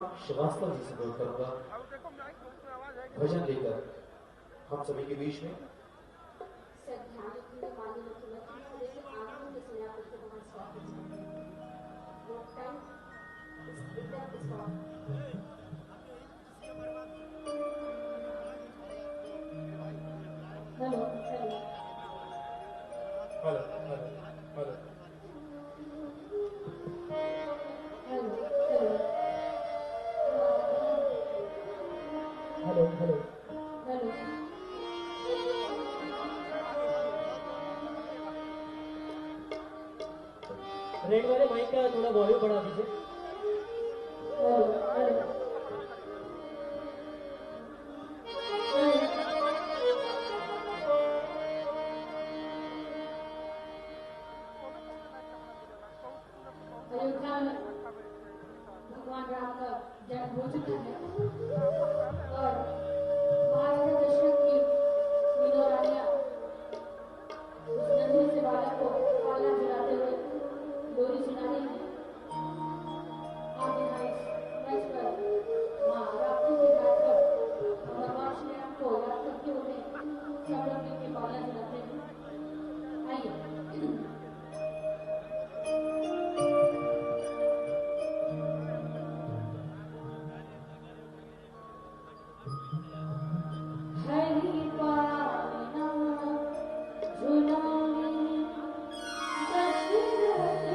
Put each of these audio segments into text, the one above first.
श्रीवास्तव जी से अनुरोध करूंगा भजन लेकर हम सभी के बीच में। सर ध्यान रखिएगा, पानी रखिए मत देखिए आंखों के समय आप उसको बहुत स्टॉप वो टाइम एकदम stop. Hello hello hello hello hello hello hello hello hello hello red वाले माइक का थोड़ा वॉल्यूम बढ़ा दीजिए। हेलो हेलो अयोध्या में भगवान राम का जन्म हो चुका है और महाराजा दशरथ की तीनों रानियां उस नन्हे से बालक को पालना चलाते हुए लोरी सुना रही है। आज यहाँ इस मंच पर माँ राप्ती के घाट पर हम भगवान श्री राम को याद करते हुए सब लोग मिलकर पालना चलाते हैं। आइए हरि पालना झुलाए दशरथ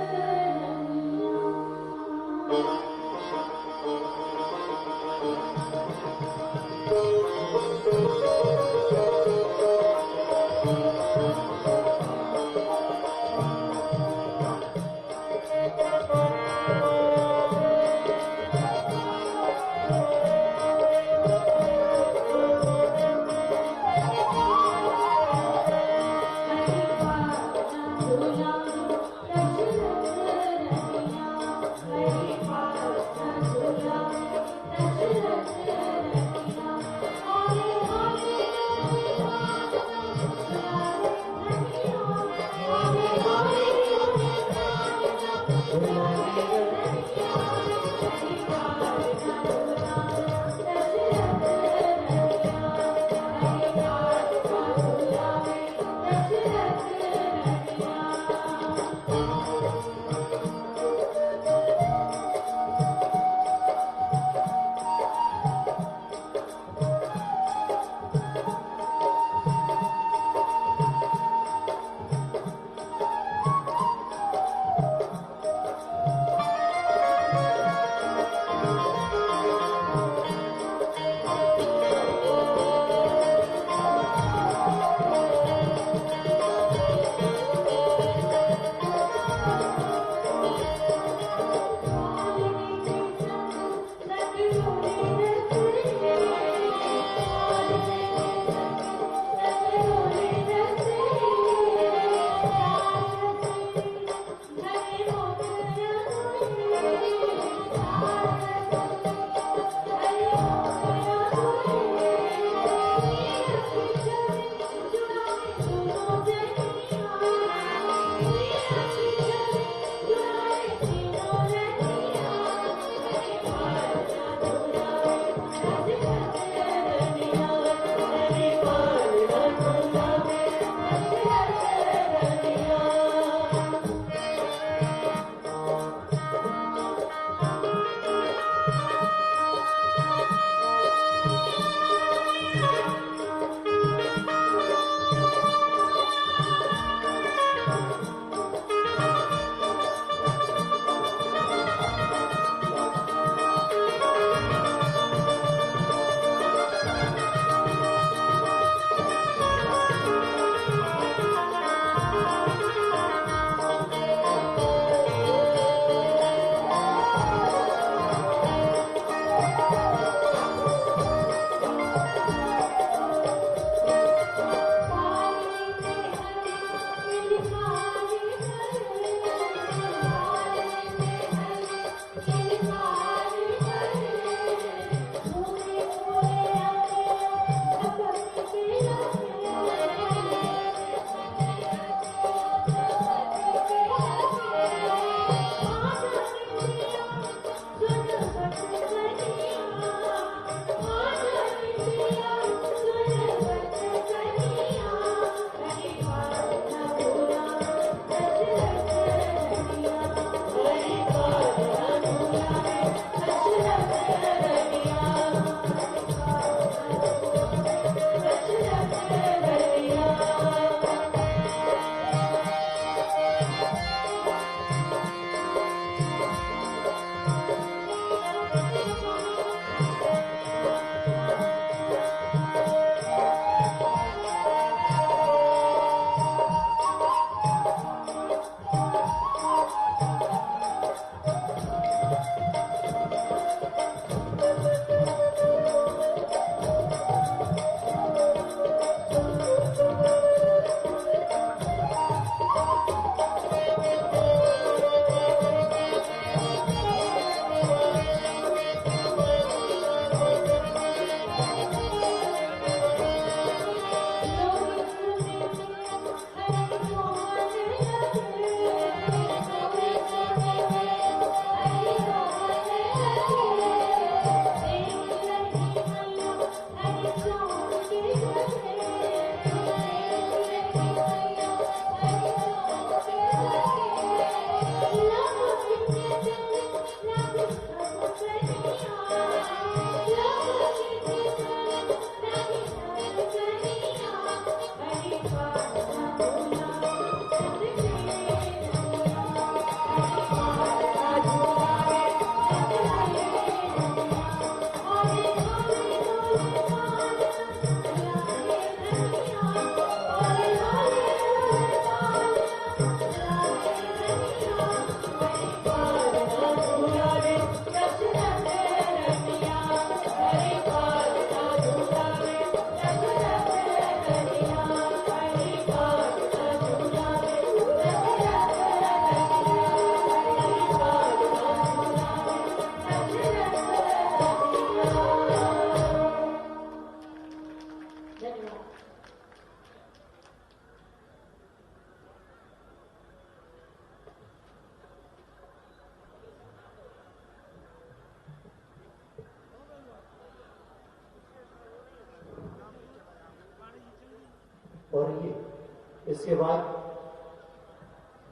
इसके बाद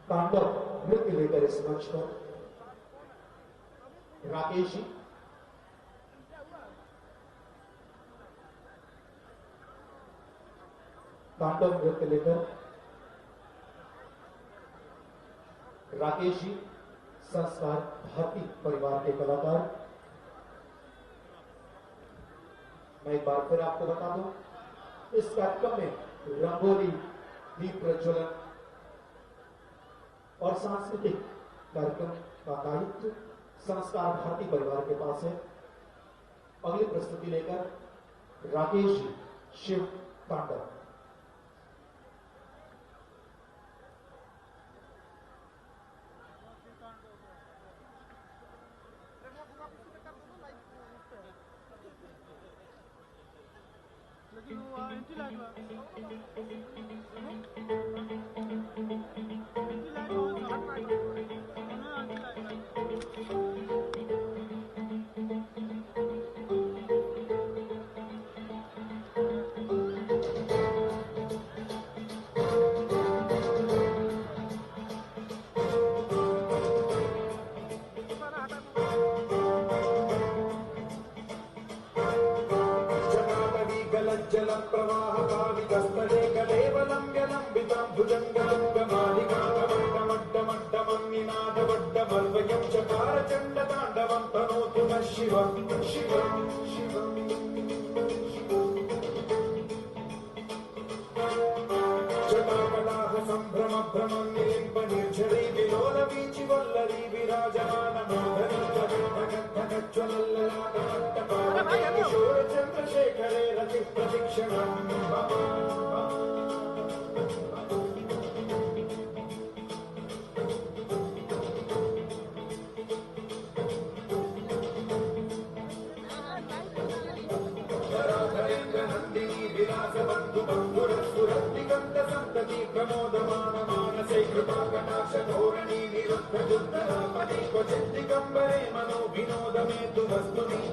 तांडव नृत्य लेकर इस मंच पर राकेश जी, तांडव नृत्य लेकर राकेश जी, संस्कार भारती परिवार के कलाकार। मैं एक बार फिर आपको बता दूं, इस कार्यक्रम में रंगोली, दीप प्रज्वलन और सांस्कृतिक कार्यक्रम का दायित्व संस्कार भारती परिवार के पास है। अगली प्रस्तुति लेकर राकेश जी, शिव तांडव। जल प्रवाह पावितस्तले कलेवलं व्यलम्बितं भुजङ्गलिङ्गमालिकामड्डमड्डमन्निनादवड्डमर्वयं चकार चण्डताण्डवं तनोतु नः शिवं शिवं शिवम् जटाकलाः सम्भ्रम भ्रमं निलिम्ब निर्झरी विलोलवीचि वल्लरी विराजमानमोदरी किशोर चन्द्रशेखरे रति प्रशिक्षणम् नन्दिनी विलास बन्धु बन्धुरस्फुरद्दिगन्त सन्तति प्रमोदमान मानसे कृपा कटाक्ष धोरणी निरुद्ध दुर्धरापति क्वचित् दिगम्बरे मनो विनोदमेतु वस्तुनि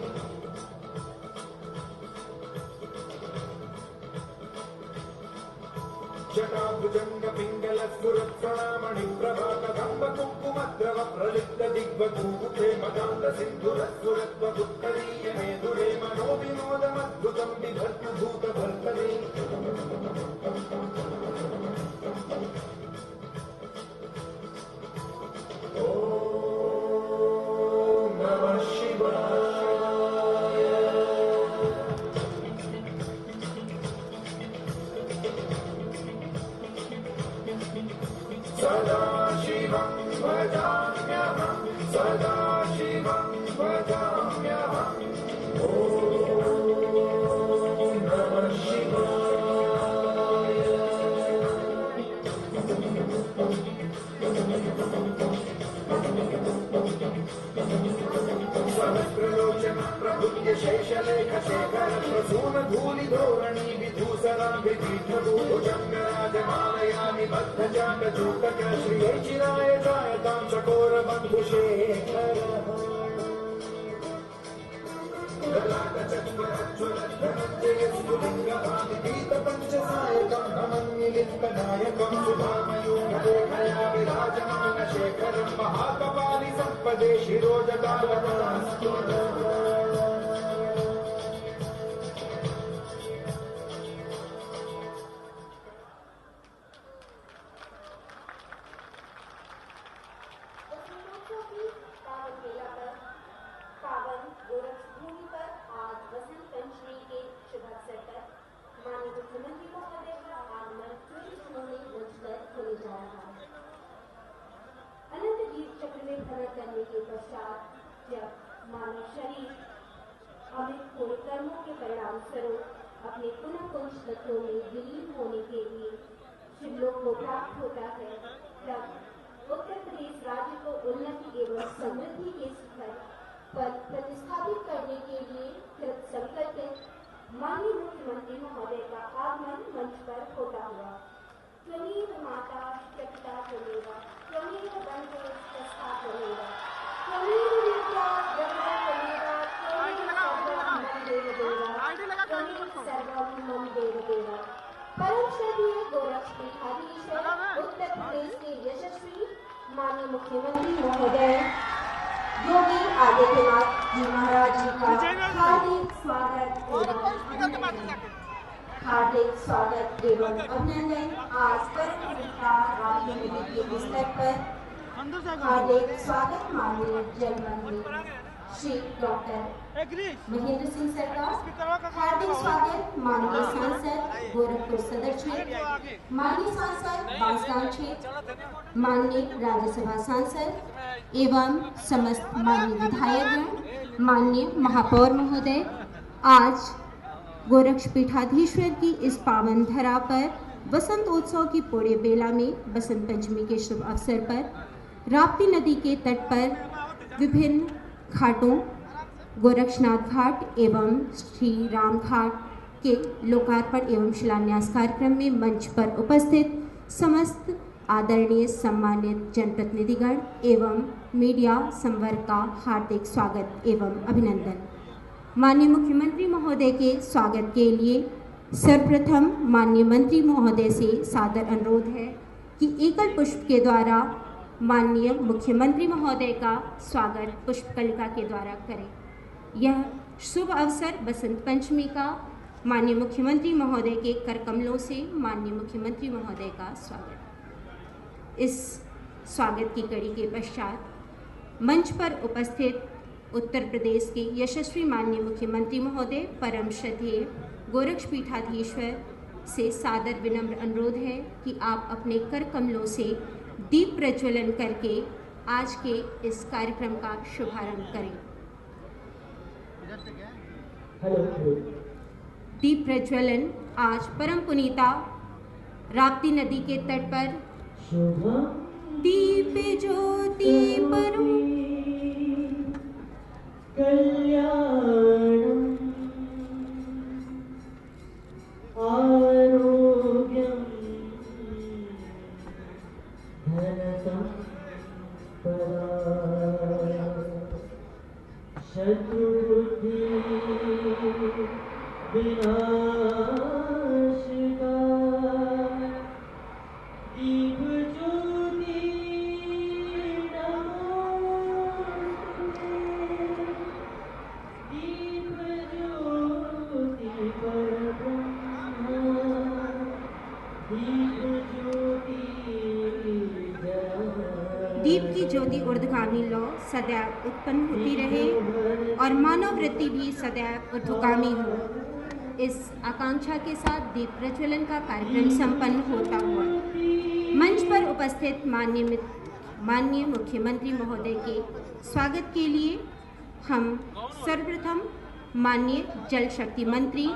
जटाभुजंग पिंगल स्फुरत् प्रणामणि प्रभात कम्ब कुङ्कुमद्रव प्रलिप्त दिग्वधूमुखे मदान्त सिन्धुरस्फुरत्व उत्तरीय मेधुरे मनो विनोदमद्भुतं बिभर्तु भूत भर्तरे ॐ नमः शिवाय। सदा शिवं भजाम्यहं सदा शिवं भजाम्यहम् ॐ नमः शिवाय। सहस्रलोचन प्रभुत्य शेषलेख शेखर प्रसून धूलि धोरणी विधूसरा विदीर्घभूभुजङ्गराजमालयानि बद्धचाण्ड चूटक श्रियै चिराय जायतां चकोर बन्धुशेखरः धनञ्जयस्फुलिङ्गभातिपीतपञ्चसायकं नमन्निलिम्बनायकं सुधामयूखया विराजमान शेखरं महाकपालि सम्पदे शिरोजटालकास्तु करने के पश्चात जब मानव शरीर अमित कोई कर्मों के परिणाम स्वरूप अपने पुनः पुंज तत्वों में विलीन होने के लिए शिवलोक को प्राप्त होता है, तब उत्तर प्रदेश राज्य को उन्नति एवं समृद्धि के शिखर पर प्रतिस्थापित करने के लिए कृत संकल्पित माननीय मुख्यमंत्री महोदय का आगमन मंच पर होता हुआ। त्वमेव माता शक्ता त्वमेव त्वमेव बन्धुः स्वस्था त्वमेव त्वमेव विद्या द्रविड़ा त्वमेव त्वमेव सर्वं मम देव देव त्वमेव सर्वं मम देव देव परम श्रद्धेय गोरक्षपीठाधीश्वर उत्तर प्रदेश के यशस्वी माननीय मुख्यमंत्री महोदय योगी आदित्यनाथ जी महाराज जी का हार्दिक स्वागत एवं अभिनंदन। आज परम पिता राष्ट्रीय नदी के स्तर पर हार्दिक स्वागत माननीय जल मंत्री श्री डॉक्टर महेंद्र सिंह सरकार, हार्दिक स्वागत माननीय सांसद गोरखपुर सदर क्षेत्र, माननीय सांसद बांसगांव क्षेत्र, माननीय राज्यसभा सांसद एवं समस्त माननीय विधायकगण, माननीय महापौर महोदय। आज गोरक्षपीठाधीश्वर की इस पावन धरा पर वसंतोत्सव की पूर्य बेला में बसंत पंचमी के शुभ अवसर पर राप्ती नदी के तट पर विभिन्न घाटों गोरक्षनाथ घाट एवं श्री राम घाट के लोकार्पण एवं शिलान्यास कार्यक्रम में मंच पर उपस्थित समस्त आदरणीय सम्मानित जनप्रतिनिधिगण एवं मीडिया संवर्ग का हार्दिक स्वागत एवं अभिनंदन। माननीय मुख्यमंत्री महोदय के स्वागत के लिए सर्वप्रथम माननीय मंत्री महोदय से सादर अनुरोध है कि एकल पुष्प के द्वारा माननीय मुख्यमंत्री महोदय का स्वागत पुष्पकलिका के द्वारा करें। यह शुभ अवसर बसंत पंचमी का माननीय मुख्यमंत्री महोदय के कर कमलों से माननीय मुख्यमंत्री महोदय का स्वागत। इस स्वागत की कड़ी के पश्चात मंच पर उपस्थित उत्तर प्रदेश के यशस्वी माननीय मुख्यमंत्री महोदय परम श्रद्धेय गोरक्षपीठाधीश्वर से सादर विनम्र अनुरोध है कि आप अपने कर कमलों से दीप प्रज्वलन करके आज के इस कार्यक्रम का शुभारंभ करें। दीप प्रज्वलन आज परम पुनीता राप्ती नदी के तट पर दीप ज्योति परम कल्याणं आरोग्यं धनसम्पदा शत्रुबुद्धि विनाशिका दीप ज्योति दीप की ज्योति ऊर्ध्वगामी लौ सदैव उत्पन्न होती रहे और मानव वृत्ति भी सदैव ऊर्ध्वगामी हो। इस आकांक्षा के साथ दीप प्रज्वलन का कार्यक्रम संपन्न होता हुआ मंच पर उपस्थित माननीय मुख्यमंत्री महोदय के स्वागत के लिए हम सर्वप्रथम माननीय जल शक्ति मंत्री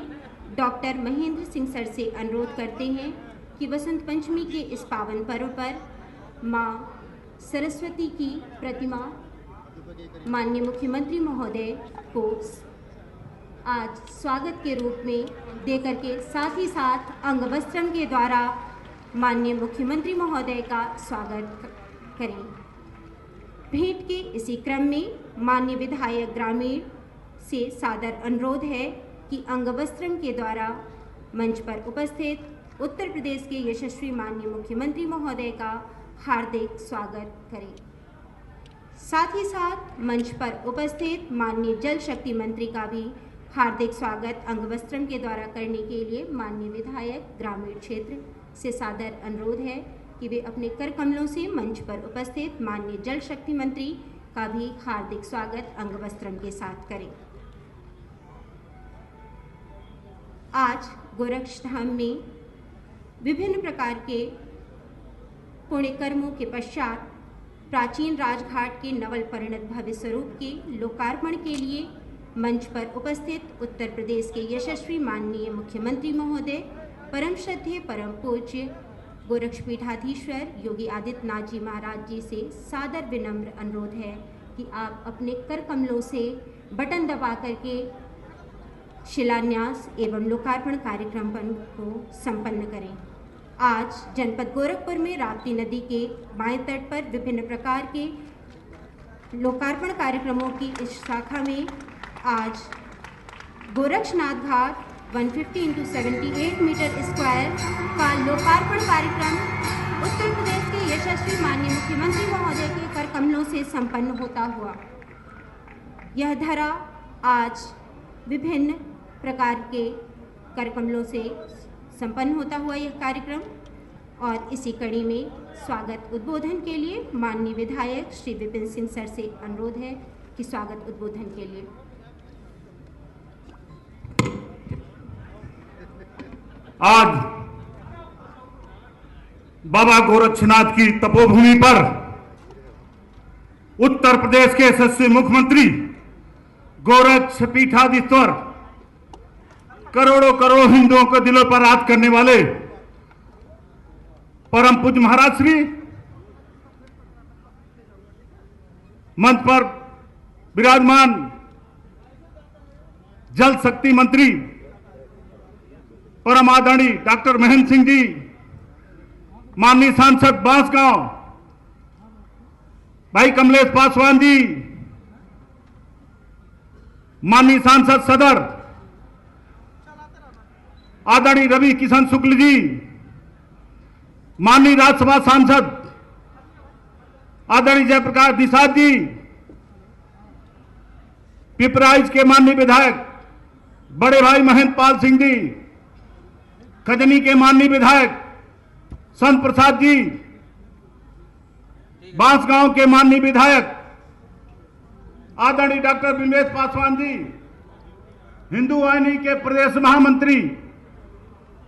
डॉक्टर महेंद्र सिंह सर से अनुरोध करते हैं कि बसंत पंचमी के इस पावन पर्व पर माँ सरस्वती की प्रतिमा माननीय मुख्यमंत्री महोदय को आज स्वागत के रूप में देकर के साथ ही साथ अंगवस्त्रम के द्वारा माननीय मुख्यमंत्री महोदय का स्वागत करें। भेंट के इसी क्रम में माननीय विधायक ग्रामीण से सादर अनुरोध है कि अंगवस्त्रम के द्वारा मंच पर उपस्थित उत्तर प्रदेश के यशस्वी माननीय मुख्यमंत्री महोदय का हार्दिक स्वागत करें। साथ ही साथ मंच पर उपस्थित माननीय जल शक्ति मंत्री का भी हार्दिक स्वागत अंगवस्त्रम के द्वारा करने के लिए माननीय विधायक ग्रामीण क्षेत्र से सादर अनुरोध है कि वे अपने कर कमलों से मंच पर उपस्थित माननीय जल शक्ति मंत्री का भी हार्दिक स्वागत अंगवस्त्रम के साथ करें। आज गोरक्षधाम में विभिन्न प्रकार के पुण्य कर्मों के पश्चात प्राचीन राजघाट के नवल परिणत भव्य स्वरूप के लोकार्पण के लिए मंच पर उपस्थित उत्तर प्रदेश के यशस्वी माननीय मुख्यमंत्री महोदय परम श्रद्धेय परम पूज्य गोरक्षपीठाधीश्वर योगी आदित्यनाथ जी महाराज जी से सादर विनम्र अनुरोध है कि आप अपने कर कमलों से बटन दबा करके शिलान्यास एवं लोकार्पण कार्यक्रम को संपन्न करें। आज जनपद गोरखपुर में राप्ती नदी के बाएं तट पर विभिन्न प्रकार के लोकार्पण कार्यक्रमों की इस शाखा में आज गोरक्षनाथ घाट 150 × 78 मीटर स्क्वायर का लोकार्पण कार्यक्रम उत्तर प्रदेश के यशस्वी माननीय मुख्यमंत्री महोदय के कर कमलों से संपन्न होता हुआ। यह धरा आज विभिन्न प्रकार के कर कमलों से संपन्न होता हुआ यह कार्यक्रम, और इसी कड़ी में स्वागत उद्बोधन के लिए माननीय विधायक श्री विपिन सिंह सर से अनुरोध है कि स्वागत उद्बोधन के लिए। आज बाबा गोरक्षनाथ की तपोभूमि पर उत्तर प्रदेश के यशस्वी मुख्यमंत्री गोरक्ष पीठाधीश्वर करोड़ों करोड़ हिंदुओं के दिलों पर राज करने वाले परम पूज्य महाराज श्री मंच पर विराजमान जल शक्ति मंत्री परम आदरणीय डॉक्टर महेंद्र सिंह जी, माननीय सांसद बांसगांव भाई कमलेश पासवान जी, माननीय सांसद सदर आदरणीय रवि किशन शुक्ल जी, माननीय राज्यसभा सांसद आदरणीय जयप्रकाश निषाद जी, पिपराइच के माननीय विधायक बड़े भाई महेंद्र पाल सिंह जी, खजनी के माननीय विधायक संत प्रसाद जी, बांसगांव के माननीय विधायक आदरणीय डॉक्टर बिमलेश पासवान जी, हिंदू वाहिनी के प्रदेश महामंत्री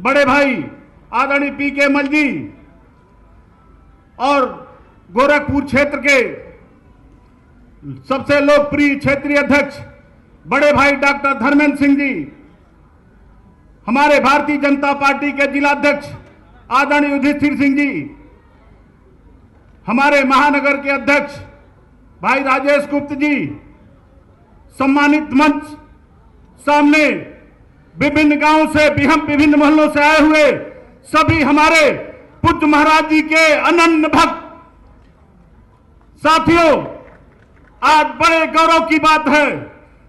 बड़े भाई आदरणीय पी.के. मल जी, और गोरखपुर क्षेत्र के सबसे लोकप्रिय क्षेत्रीय अध्यक्ष बड़े भाई डॉक्टर धर्मेंद्र सिंह जी, हमारे भारतीय जनता पार्टी के जिलाध्यक्ष आदरणीय युधिष्ठिर सिंह जी, हमारे महानगर के अध्यक्ष भाई राजेश गुप्त जी, सम्मानित मंच सामने विभिन्न गांवों से विभिन्न मोहल्लों से आए हुए सभी हमारे पूज्य महाराज जी के अनन्य भक्त साथियों, आज बड़े गौरव की बात है,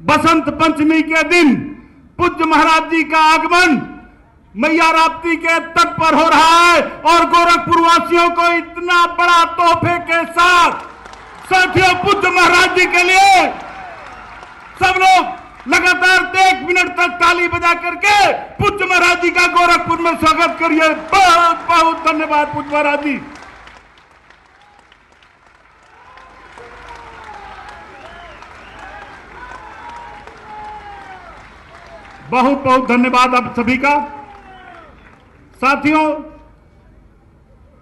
बसंत पंचमी के दिन पूज्य महाराज जी का आगमन मैया राप्ती के तट पर हो रहा है, और गोरखपुर वासियों को इतना बड़ा तोहफे के साथ साथियों पूज्य महाराज जी के लिए सब लोग लगातार 1 मिनट तक ताली बजा करके पूज्य महाराज जी का गोरखपुर में स्वागत करिए। बहुत बहुत धन्यवाद पूज्य महाराज जी। बहुत बहुत धन्यवाद आप सभी का। साथियों,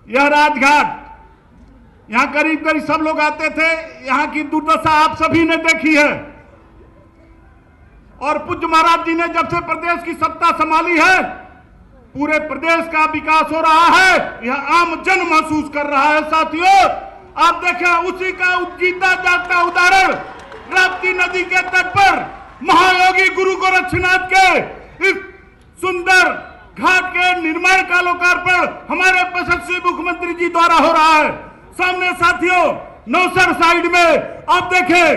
यह राजघाट, यहां करीब करीब सब लोग आते थे, यहां की दुर्दशा आप सभी ने देखी है, और पूज्य महाराज जी ने जब से प्रदेश की सत्ता संभाली है पूरे प्रदेश का विकास हो रहा है, यह आम जन महसूस कर रहा है। साथियों, आप देखें, उसी का जीता जागता उदाहरण राप्ती नदी के तट पर महायोगी गुरु गोरक्षनाथ के इस सुंदर घाट के निर्माण का लोकार्पण हमारे यशस्वी मुख्यमंत्री जी द्वारा हो रहा है। सामने साथियों नौसर साइड में आप देखें,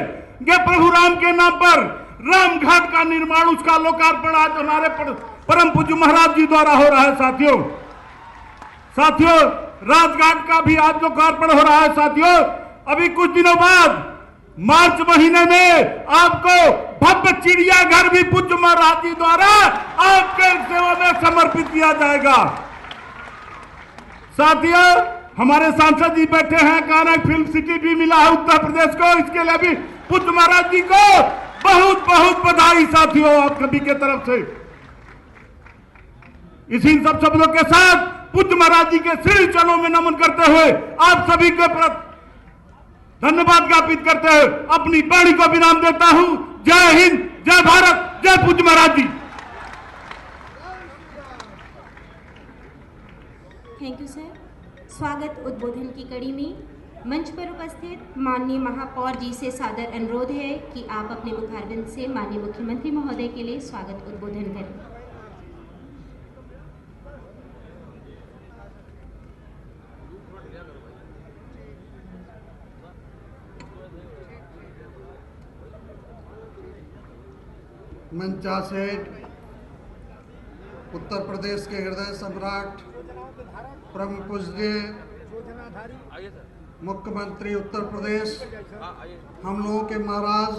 ये प्रभु राम के नाम पर राम घाट का निर्माण, उसका लोकार्पण आज हमारे परम पूज्य महाराज जी द्वारा हो रहा है। साथियों राजघाट का भी आज लोकार्पण हो रहा है। साथियों, अभी कुछ दिनों बाद मार्च महीने में आपको भव्य चिड़ियाघर भी पूज्य महाराज जी द्वारा आपके सेवा में समर्पित किया जाएगा। साथियों, हमारे सांसद जी बैठे हैं, कानक फिल्म सिटी भी मिला है उत्तर प्रदेश को, इसके लिए भी पूज्य महाराज जी को बहुत बहुत बधाई। साथियों, आप सभी के तरफ से इसी सब शब्दों के साथ पूज्य महाराज जी के श्री चरणों में नमन करते हुए आप सभी के प्रति धन्यवाद ज्ञापित करते हुए अपनी वाणी को विराम देता हूं। जय हिंद, जय भारत, जय पूज्य महाराज जी। Thank you sir. स्वागत उद्बोधन की कड़ी में मंच पर उपस्थित माननीय महापौर जी से सादर अनुरोध है कि आप अपने मुखारबिंद से माननीय मुख्यमंत्री महोदय के लिए स्वागत उद्बोधन करें। मंचासीन उत्तर प्रदेश के हृदय सम्राट परम पूज्य मुख्यमंत्री उत्तर प्रदेश, हम लोगों के महाराज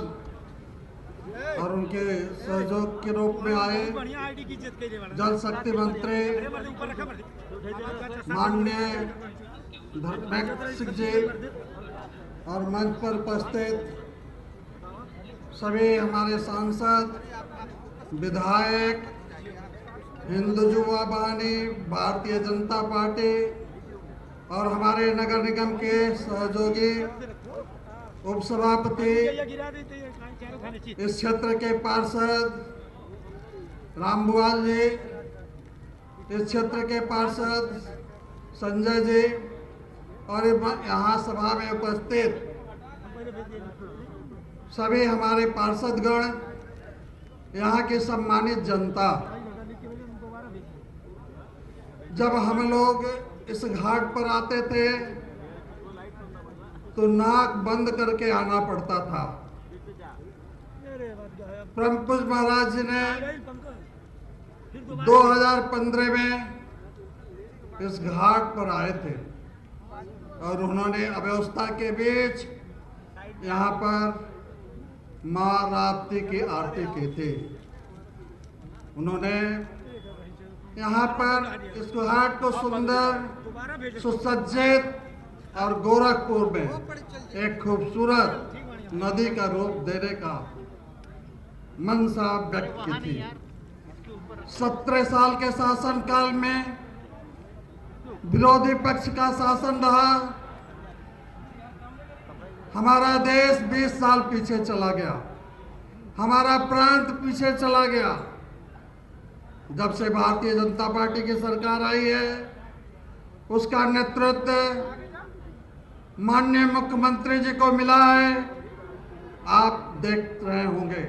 और उनके सहयोग के रूप में आए जल शक्ति मंत्री माननीय धर्मेंद्र सिंह जी और मंच पर उपस्थित सभी हमारे सांसद, विधायक, हिंदू युवा वाहिनी, भारतीय जनता पार्टी और हमारे नगर निगम के सहयोगी उपसभापति, इस क्षेत्र के पार्षद रामबुआल जी, इस क्षेत्र के पार्षद संजय जी और यहाँ सभा में उपस्थित सभी हमारे पार्षदगण, यहाँ की सम्मानित जनता, जब हम लोग इस घाट पर आते थे तो नाक बंद करके आना पड़ता था। परम पूज्य महाराज जी ने 2015 में इस घाट पर आए थे और उन्होंने अव्यवस्था के बीच यहाँ पर माँ राप्ती की आरती की थी। उन्होंने यहाँ पर इस घाट को सुंदर, सुसज्जित और गोरखपुर में एक खूबसूरत नदी का रूप देने का मनसा व्यक्त की थी। 17 साल के शासन काल में विरोधी पक्ष का शासन रहा। हमारा देश 20 साल पीछे चला गया, हमारा प्रांत पीछे चला गया। जब से भारतीय जनता पार्टी की सरकार आई है, उसका नेतृत्व माननीय मुख्यमंत्री जी को मिला है। आप देख रहे होंगे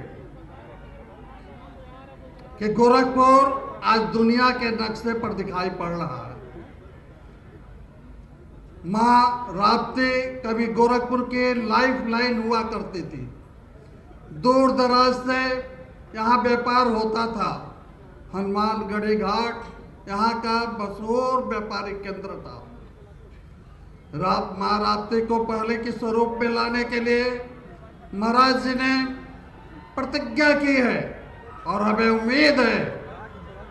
कि गोरखपुर आज दुनिया के नक्शे पर दिखाई पड़ रहा है। माँ राप्ती कभी गोरखपुर की लाइफ लाइन हुआ करती थी। दूर दराज से यहाँ व्यापार होता था। हनुमानगढ़ी घाट यहाँ का मशहूर व्यापारिक केंद्र था। माँ राप्ती को पहले के स्वरूप में लाने के लिए महाराज जी ने प्रतिज्ञा की है और हमें उम्मीद है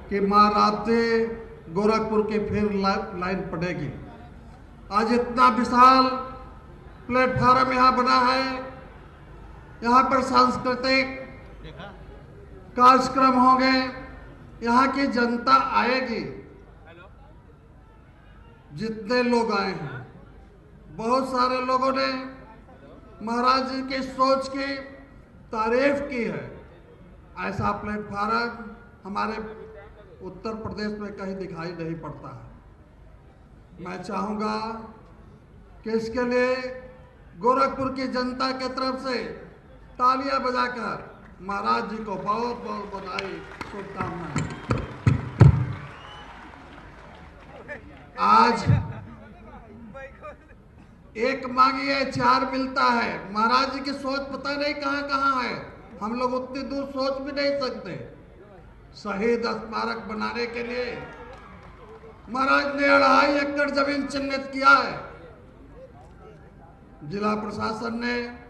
कि माँ राप्ती गोरखपुर की फिर लाइन पड़ेगी। आज इतना विशाल प्लेटफॉर्म यहाँ बना है। यहाँ पर सांस्कृतिक कार्यक्रम होंगे, यहाँ की जनता आएगी। जितने लोग आए हैं, बहुत सारे लोगों ने महाराज जी की सोच की तारीफ की है। ऐसा प्लेटफॉर्म हमारे उत्तर प्रदेश में कहीं दिखाई नहीं पड़ता है। मैं चाहूँगा कि इसके लिए गोरखपुर की जनता की तरफ से तालियां बजाकर महाराज जी को बहुत बहुत बधाई, शुभकामनाएं। आज एक मांगिए 4 मिलता है। महाराज जी की सोच पता नहीं कहां कहां है, हम लोग उतनी दूर सोच भी नहीं सकते। शहीद स्मारक बनाने के लिए महाराज ने 2.5 एकड़ जमीन चिन्हित किया है। जिला प्रशासन ने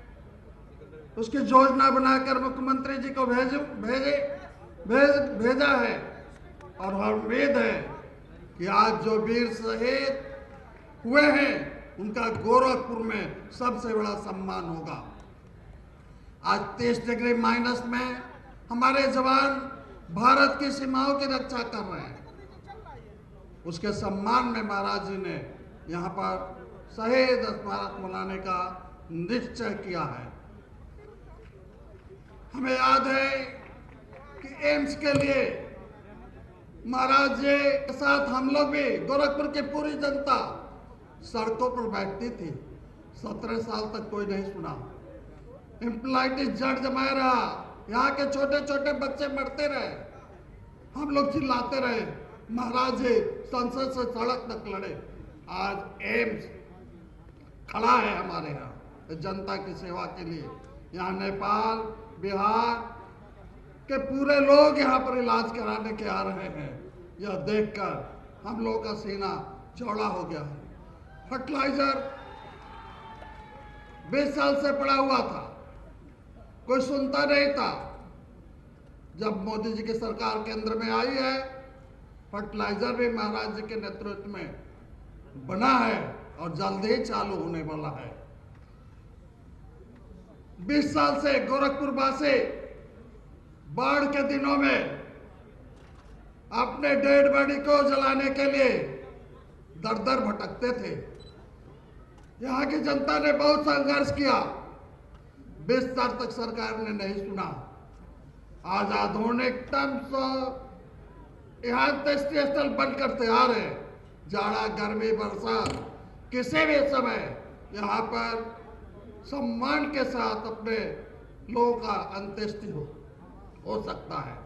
उसकी योजना बनाकर मुख्यमंत्री जी को भेजा है और उम्मीद है कि आज जो वीर शहीद हुए हैं उनका गोरखपुर में सबसे बड़ा सम्मान होगा। आज 30 डिग्री माइनस में हमारे जवान भारत की सीमाओं की रक्षा कर रहे हैं। उसके सम्मान में महाराज जी ने यहाँ पर शहीद स्मारक बनाने का निश्चय किया है। हमें याद है कि एम्स के लिए महाराज जी के साथ हम लोग भी, गोरखपुर की पूरी जनता सड़कों पर बैठती थी। 17 साल तक कोई नहीं सुना। इंप्लाइटिस जड़ जमाया रहा, यहाँ के छोटे छोटे बच्चे मरते रहे, हम लोग चिल्लाते रहे। महाराज जी संसद से सड़क तक लड़े। आज एम्स खड़ा है हमारे यहाँ जनता की सेवा के लिए। यहाँ नेपाल, बिहार के पूरे लोग यहाँ पर इलाज कराने के आ रहे हैं। यह देखकर हम लोगों का सीना चौड़ा हो गया है। फर्टिलाइजर 20 साल से पड़ा हुआ था, कोई सुनता नहीं था। जब मोदी जी की सरकार केंद्र में आई है, फर्टिलाइजर भी महाराज जी के नेतृत्व में बना है और जल्द ही चालू होने वाला है। 20 साल से गोरखपुर वासी बाढ़ के दिनों में अपने डेड बॉडी को जलाने के लिए दर दर भटकते थे। यहाँ की जनता ने बहुत संघर्ष किया, 20 साल तक सरकार ने नहीं सुना। आज आधुनिक यहाँ स्टेशन बंद करते आ रहे, जाड़ा गर्मी बरसात किसी भी समय यहाँ पर सम्मान के साथ अपने लोगों का अंत्येष्टि हो सकता है।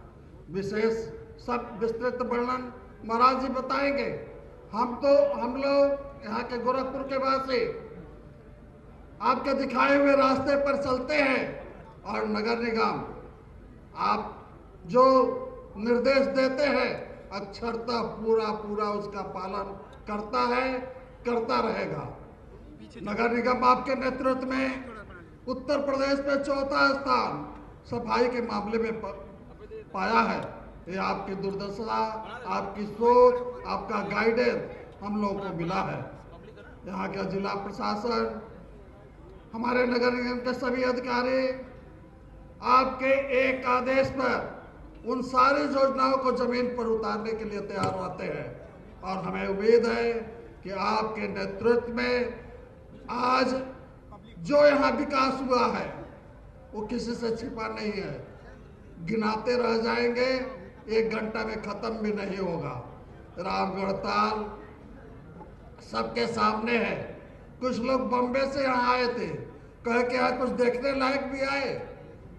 विशेष सब विस्तृत वर्णन महाराज जी बताएंगे। हम लोग यहाँ के गोरखपुर के वासी आपके दिखाए हुए रास्ते पर चलते हैं और नगर निगम आप जो निर्देश देते हैं अक्षरतः पूरा उसका पालन करता है, करता रहेगा। नगर निगम आपके नेतृत्व में उत्तर प्रदेश में 4था स्थान सफाई के मामले में पाया है। ये आपकी दुर्दशा, आपकी सोच, आपका गाइडेंस हम लोगों को मिला है। यहाँ का जिला प्रशासन, हमारे नगर निगम के सभी अधिकारी आपके एक आदेश पर उन सारी योजनाओं को जमीन पर उतारने के लिए तैयार रहते हैं और हमें उम्मीद है कि आपके नेतृत्व में आज जो यहाँ विकास हुआ है वो किसी से छिपा नहीं है। गिनाते रह जाएंगे, 1 घंटा में खत्म भी नहीं होगा। रामगढ़ ताल सबके सामने है। कुछ लोग बम्बे से यहाँ आए थे, कहे कि यहाँ कुछ देखने लायक भी आए,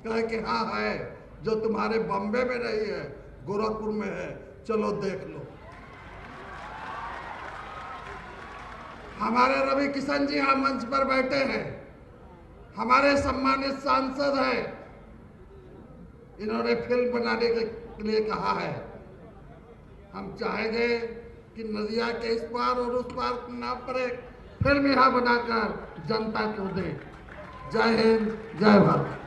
कहे कि हाँ है, जो तुम्हारे बम्बे में नहीं है गोरखपुर में है, चलो देख लो। हमारे रवि किशन जी यहाँ मंच पर बैठे हैं, हमारे सम्मानित सांसद हैं, इन्होंने फिल्म बनाने के लिए कहा है। हम चाहेंगे कि नदिया के इस पार और उस पार के नाम पर एक फिल्म यहाँ बनाकर जनता को दें। जय हिंद, जय भारत।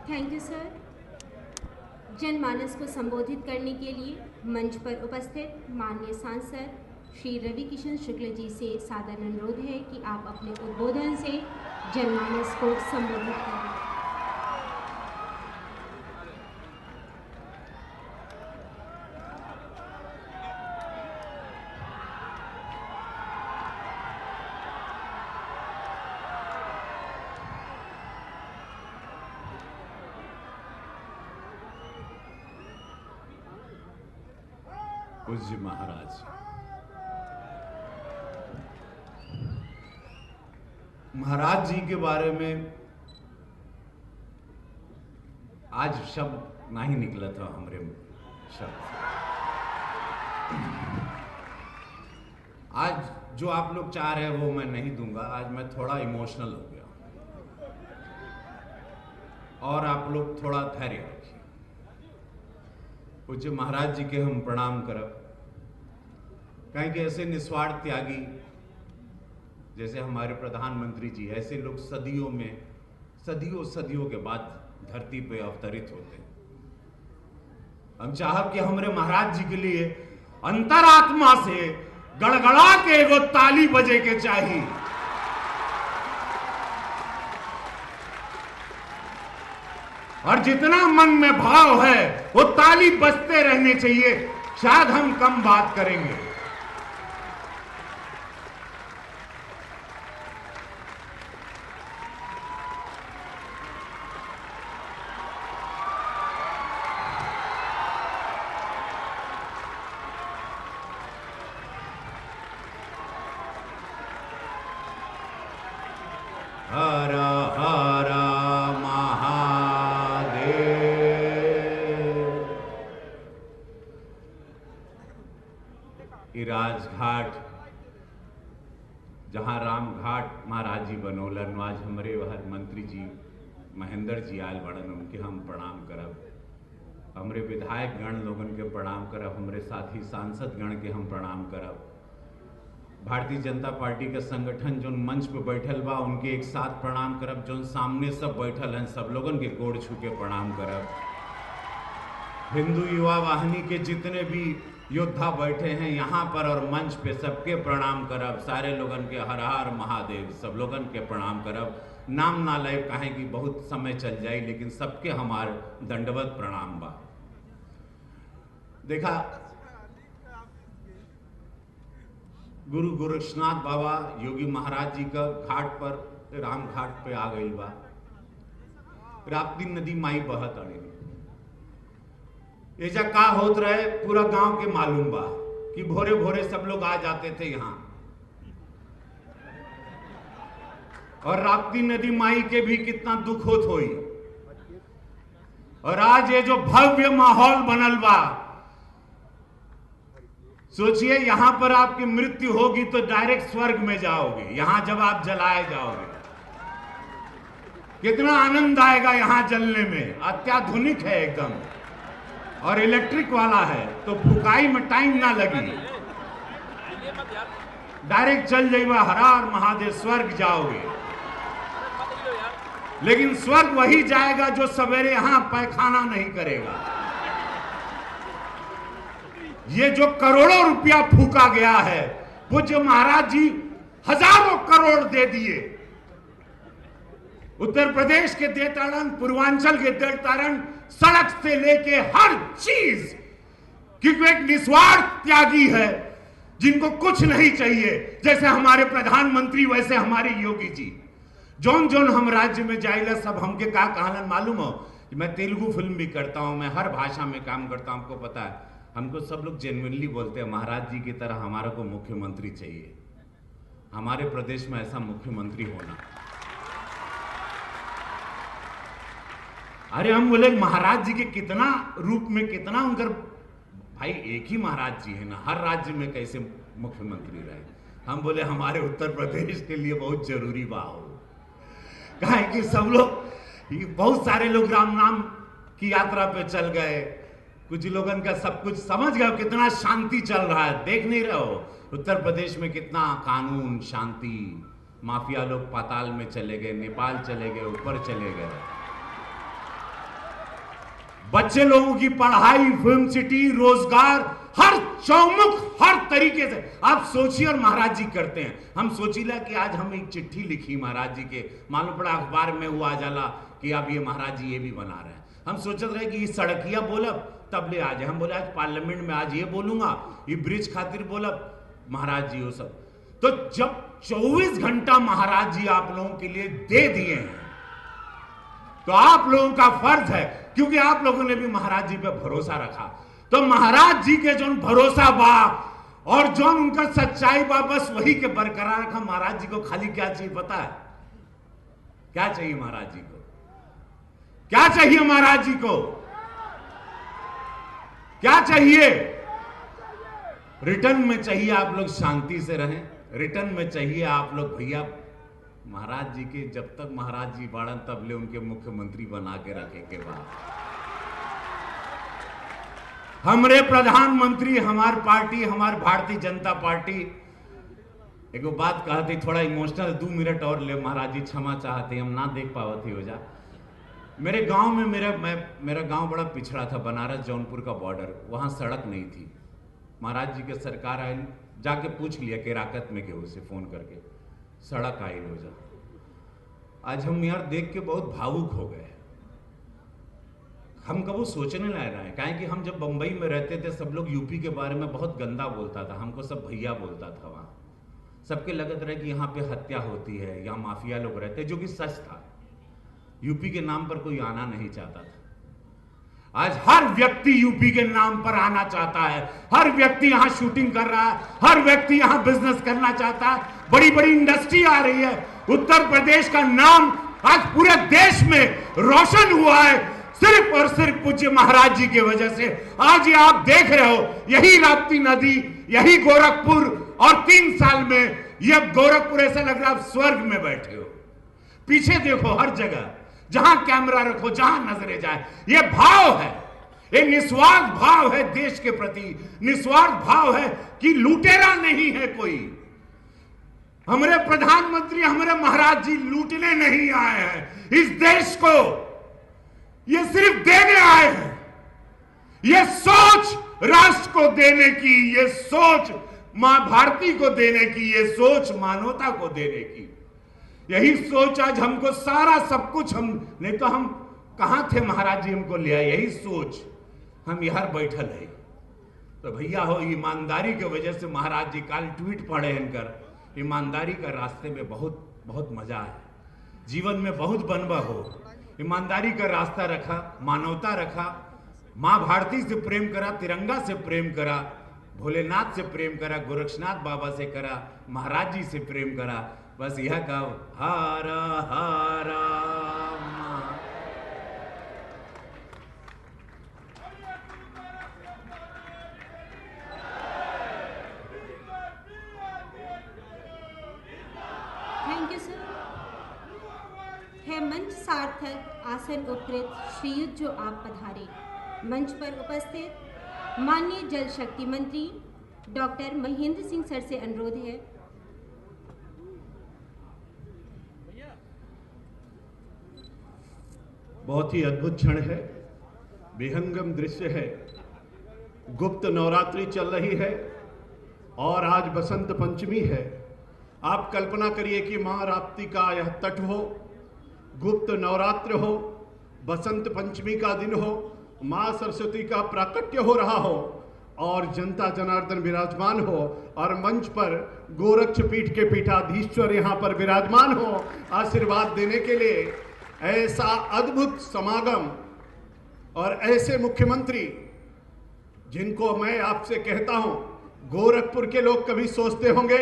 Thank you sir. जनमानस को संबोधित करने के लिए मंच पर उपस्थित माननीय सांसद श्री रवि किशन शुक्ल जी से सादर अनुरोध है कि आप अपने उद्बोधन से जनमानस को संबोधित करें। पूज्य महाराज, महाराज जी के बारे में आज शब्द नहीं निकला था हमारे शब्द। आज जो आप लोग चाह रहे हैं वो मैं नहीं दूंगा। आज मैं थोड़ा इमोशनल हो गया और आप लोग थोड़ा धैर्य रखिए। पूज्य महाराज जी के हम प्रणाम करब, कहीं कि ऐसे निस्वार्थ त्यागी जैसे हमारे प्रधानमंत्री जी, ऐसे लोग सदियों के बाद धरती पे अवतरित होते हैं। हम चाहब कि हमारे महाराज जी के लिए अंतरात्मा से गड़गड़ा के एगो ताली बजे के चाहिए। और जितना मन में भाव है वो ताली बजते रहने चाहिए। शायद हम कम बात करेंगे। हर हर राजघाट जहां रामघाट महाराज जी बनोलन, आज हमारे वह मंत्री जी महेंद्र जी आयल बड़न, उनके हम प्रणाम करब, हमरे विधायक गण लोगन के प्रणाम करब, हमरे साथी सांसद गण के हम प्रणाम करब, भारतीय जनता पार्टी के संगठन जो मंच पे बैठल बा उनके एक साथ प्रणाम करब, जो सामने सब बैठल हैं सब लोगन के गोड़ छू के प्रणाम करब, हिंदू युवा वाहिनी के जितने भी योद्धा बैठे हैं यहाँ पर और मंच पे सबके प्रणाम करब, सारे लोगन के हर हर महादेव, सब लोगन के प्रणाम करब। नाम ना ले कहें कि बहुत समय चल जाए, लेकिन सबके हमार दंडवत प्रणाम बा। देखा गुरु गोरक्षनाथ बाबा योगी महाराज जी का घाट पर, राम घाट पे आ गई बा, राप्ती नदी माई बहत अड़े, एजा का होत रहे पूरा गांव के मालूम बा कि भोरे भोरे सब लोग आ जाते थे यहाँ, और राप्ती नदी माई के भी कितना दुख होत होई, और आज ये जो भव्य माहौल बनल बा, सोचिए यहां पर आपकी मृत्यु होगी तो डायरेक्ट स्वर्ग में जाओगे, यहां जब आप जलाए जाओगे कितना आनंद आएगा यहां जलने में, अत्याधुनिक है एकदम और इलेक्ट्रिक वाला है, तो फुकाई में टाइम ना लगी, डायरेक्ट चल जाइएगा, हर हर महादेव, स्वर्ग जाओगे। लेकिन स्वर्ग वही जाएगा जो सवेरे यहां पैखाना नहीं करेगा। ये जो करोड़ों रुपया फूका गया है, पूज्य महाराज जी हजारों करोड़ दे दिए, उत्तर प्रदेश के देताड़न, पूर्वांचल के देताड़न, सड़क से लेके हर चीज, क्योंकि एक निस्वार्थ त्यागी है जिनको कुछ नहीं चाहिए, जैसे हमारे प्रधानमंत्री वैसे हमारे योगी जी। जोन जोन हम राज्य में जाइला सब हमके का कहलन मालूम हो कि मैं तेलुगु फिल्म भी करता हूं, मैं हर भाषा में काम करता हूं, हमको पता है, हमको सब लोग जेन्युइनली बोलते हैं महाराज जी की तरह हमारा को मुख्यमंत्री चाहिए, हमारे प्रदेश में ऐसा मुख्यमंत्री होना। अरे हम बोले महाराज जी के कितना रूप में, कितना उनकर, भाई एक ही महाराज जी है ना, हर राज्य में कैसे मुख्यमंत्री रहे। हम बोले हमारे उत्तर प्रदेश के लिए बहुत जरूरी बा हो, कहा कि सब लोग, बहुत सारे लोग राम नाम की यात्रा पे चल गए, कुछ लोगों का सब कुछ समझ गए, कितना शांति चल रहा है, देख नहीं रहे हो उत्तर प्रदेश में कितना कानून शांति, माफिया लोग पाताल में चले गए, नेपाल चले गए, ऊपर चले गए, बच्चे लोगों की पढ़ाई, फिल्म सिटी, रोजगार, हर चौमुख, हर तरीके से आप सोचिए। और महाराज जी करते हैं, हम सोचीला कि आज हम एक चिट्ठी लिखी महाराज जी के, मालूम पड़ा अखबार में हुआ जाला कि अब ये महाराज जी ये भी बना रहे हैं, हम सोचते रहे कि ये सड़किया बोलब तब ले आज, हम बोले आज पार्लियामेंट में आज ये बोलूंगा, ये ब्रिज खातिर बोलब महाराज जी वो सब। तो जब 24 घंटा महाराज जी आप लोगों के लिए दे दिए हैं, तो आप लोगों का फर्ज है, क्योंकि आप लोगों ने भी महाराज जी पे भरोसा रखा, तो महाराज जी के जो भरोसा बा और जो उनका सच्चाई बा, बस वही के बरकरार रखा। महाराज जी को खाली क्या चाहिए पता है? क्या चाहिए महाराज जी को? क्या चाहिए महाराज जी को? क्या चाहिए? रिटर्न में चाहिए आप लोग शांति से रहें, रिटर्न में चाहिए आप लोग भैया महाराज जी के, जब तक महाराज जी बाड़न तब ले उनके मुख्यमंत्री बना के रखे के बाद, हमारे प्रधानमंत्री, हमारी पार्टी, हमारी भारतीय जनता पार्टी, एक बात कहती, थोड़ा इमोशनल, 2 मिनट और ले महाराज जी, क्षमा चाहते, हम ना देख पावती हो जा। मेरे गांव में, मेरा गांव बड़ा पिछड़ा था, बनारस जौनपुर का बॉर्डर, वहां सड़क नहीं थी। महाराज जी के सरकार आई, जाके पूछ लिया केराकत में केहू से फोन करके, सड़क आई हो जा। आज हम यार देख के बहुत भावुक हो गए, हम कबू सोचने लग रहे हैं, काहे कि हम जब बंबई में रहते थे सब लोग यूपी के बारे में बहुत गंदा बोलता था, हमको सब भैया बोलता था, वहां सबके लगत रहे कि यहाँ पे हत्या होती है, यहाँ माफिया लोग रहते, जो कि सच था। यूपी के नाम पर कोई आना नहीं चाहता था, आज हर व्यक्ति यूपी के नाम पर आना चाहता है, हर व्यक्ति यहां शूटिंग कर रहा है, हर व्यक्ति यहां बिजनेस करना चाहता है, बड़ी बड़ी इंडस्ट्री आ रही है। उत्तर प्रदेश का नाम आज पूरे देश में रोशन हुआ है, सिर्फ और सिर्फ पूज्य महाराज जी की वजह से। आज ये आप देख रहे हो, यही राप्ती नदी, यही गोरखपुर, और 3 साल में ये गोरखपुर ऐसा लग रहा है आप स्वर्ग में बैठे हो। पीछे देखो, हर जगह जहां कैमरा रखो, जहां नजरें जाए। ये भाव है, ये निस्वार्थ भाव है देश के प्रति, निस्वार्थ भाव है कि लुटेरा नहीं है कोई। हमारे प्रधानमंत्री, हमारे महाराज जी लूटने नहीं आए हैं इस देश को, ये सिर्फ देने आए हैं। ये सोच राष्ट्र को देने की, ये सोच मां भारती को देने की, ये सोच मानवता को देने की, यही सोच आज हमको सारा सब कुछ, हम नहीं तो हम कहां थे, महाराज जी हमको ले आए, यही सोच हम यहां बैठल है। तो भैया हो, ईमानदारी की वजह से महाराज जी कल ट्वीट पढ़े इनकर, ईमानदारी का रास्ते में बहुत बहुत मजा है, जीवन में बहुत बनवा हो। ईमानदारी का रास्ता रखा, मानवता रखा, मां भारती से प्रेम करा, तिरंगा से प्रेम करा, भोलेनाथ से प्रेम करा, गोरक्षनाथ बाबा से करा, महाराज जी से प्रेम करा। बस यह कहो हर हर थैंक यू सर। है मंच सार्थक आसन उपकृत श्रीयुत जो आप पधारे। मंच पर उपस्थित माननीय जल शक्ति मंत्री डॉक्टर महेंद्र सिंह सर से अनुरोध है। बहुत ही अद्भुत क्षण है, विहंगम दृश्य है। गुप्त नवरात्रि चल रही है और आज बसंत पंचमी है। आप कल्पना करिए कि मां राप्ती का यह तट हो, गुप्त नवरात्र हो, बसंत पंचमी का दिन हो, मां सरस्वती का प्राकट्य हो रहा हो और जनता जनार्दन विराजमान हो और मंच पर गोरक्ष पीठ के पीठाधीश्वर यहां पर विराजमान हो आशीर्वाद देने के लिए। ऐसा अद्भुत समागम और ऐसे मुख्यमंत्री जिनको मैं आपसे कहता हूं, गोरखपुर के लोग कभी सोचते होंगे,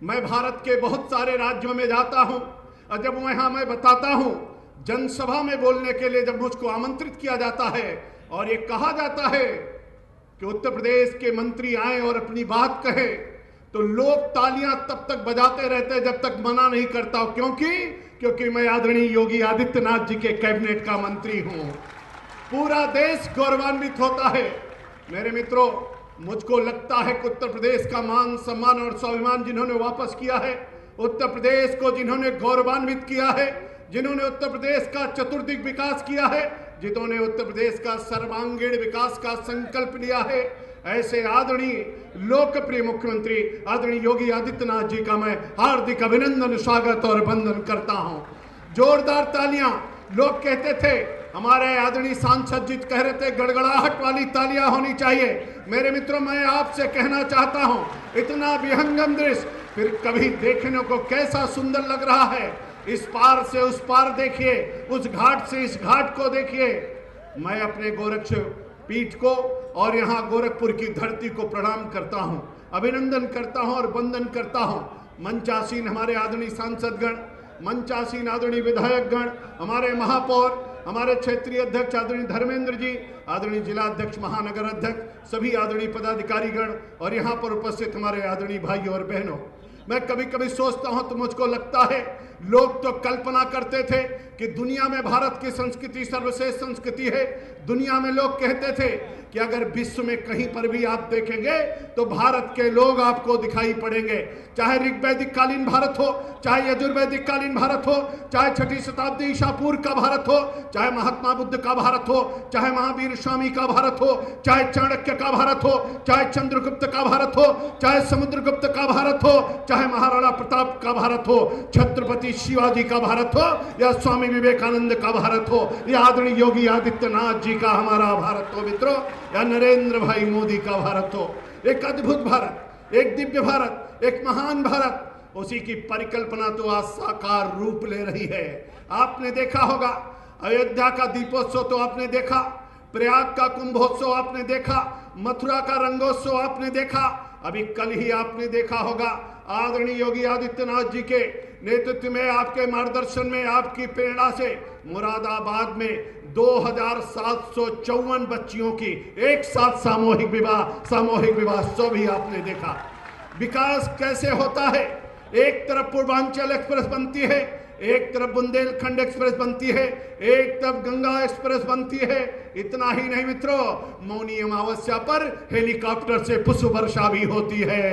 मैं भारत के बहुत सारे राज्यों में जाता हूं और जब वहां मैं बताता हूं, जनसभा में बोलने के लिए जब मुझको आमंत्रित किया जाता है और ये कहा जाता है कि उत्तर प्रदेश के मंत्री आए और अपनी बात कहे, तो लोग तालियां तब तक बजाते रहते जब तक मना नहीं करता। क्योंकि मैं आदरणीय योगी आदित्यनाथ जी के कैबिनेट का मंत्री हूं। पूरा देश गौरवान्वित होता है। मेरे मित्रों, मुझको लगता है कि उत्तर प्रदेश का मान सम्मान और स्वाभिमान जिन्होंने वापस किया है, उत्तर प्रदेश को जिन्होंने गौरवान्वित किया है, जिन्होंने उत्तर प्रदेश का चतुर्दिक विकास किया है, जिन्होंने उत्तर प्रदेश का सर्वांगीण विकास का संकल्प लिया है, ऐसे आदरणीय लोकप्रिय मुख्यमंत्री आदरणीय योगी आदित्यनाथ जी का मैं हार्दिक अभिनंदन, स्वागत और वंदन करता हूं। जोरदार तालियां। लोग कहते थे, हमारे आदरणीय सांसद जी कह रहे थे गड़गड़ाहट वाली तालियां होनी चाहिए। मेरे मित्रों, मैं आपसे कहना चाहता हूं, इतना विहंगम दृश्य फिर कभी देखने को कैसा सुंदर लग रहा है। इस पार से उस पार देखिए, उस घाट से इस घाट को देखिए। मैं अपने गोरक्ष पीठ को और यहाँ गोरखपुर की धरती को प्रणाम करता हूँ, अभिनंदन करता हूँ और वंदन करता हूँ। मंचासीन हमारे आदरणीय सांसदगण, मंचासीन आदरणीय विधायकगण, हमारे महापौर, हमारे क्षेत्रीय अध्यक्ष आदरणीय धर्मेंद्र जी, आदरणीय जिला अध्यक्ष, महानगर अध्यक्ष, सभी आदरणीय पदाधिकारीगण और यहाँ पर उपस्थित हमारे आदरणीय भाई और बहनों, मैं कभी कभी सोचता हूं तो मुझको लगता है, लोग तो कल्पना करते थे कि दुनिया में भारत की संस्कृति सर्वश्रेष्ठ संस्कृति है। दुनिया में लोग कहते थे कि अगर विश्व में कहीं पर भी आप देखेंगे तो भारत के लोग आपको दिखाई पड़ेंगे, चाहे ऋग्वैदिक कालीन भारत हो, चाहे यजुर्वैदिक कालीन भारत हो, चाहे 6ठी शताब्दी ईसा पूर्व का भारत हो, चाहे महात्मा बुद्ध का भारत हो, चाहे महावीर स्वामी का भारत हो, चाहे चाणक्य का भारत हो, चाहे चंद्रगुप्त का भारत हो, चाहे समुद्रगुप्त का भारत हो, चाहे महाराणा प्रताप का भारत हो, छत्रपति शिवाजी का भारत हो या स्वामी विवेकानंद का भारत हो या आदरणीय योगी आदित्यनाथ जी का हमारा भारत हो मित्रों, या नरेंद्र भाई मोदी का भारत हो। एक अद्भुत भारत, एक दिव्य भारत, एक महान भारत, उसी की परिकल्पना तो आज साकार रूप ले रही है। आपने देखा होगा अयोध्या का दीपोत्सव तो आपने देखा, प्रयाग का कुंभोत्सव आपने देखा, मथुरा का रंगोत्सव आपने देखा, अभी कल ही आपने देखा होगा आदरणीय योगी आदित्यनाथ जी के नेतृत्व में, आपके मार्गदर्शन में, आपकी प्रेरणा से मुरादाबाद में 2754 बच्चियों की एक साथ सामूहिक विवाह सो भी आपने देखा। विकास कैसे होता है, एक तरफ पूर्वांचल एक्सप्रेस बनती है, एक तरफ बुंदेलखंड एक्सप्रेस बनती है, एक तरफ गंगा एक्सप्रेस बनती है। इतना ही नहीं मित्रों, मौनी अमावस्या पर हेलीकॉप्टर से पुष्प वर्षा भी होती है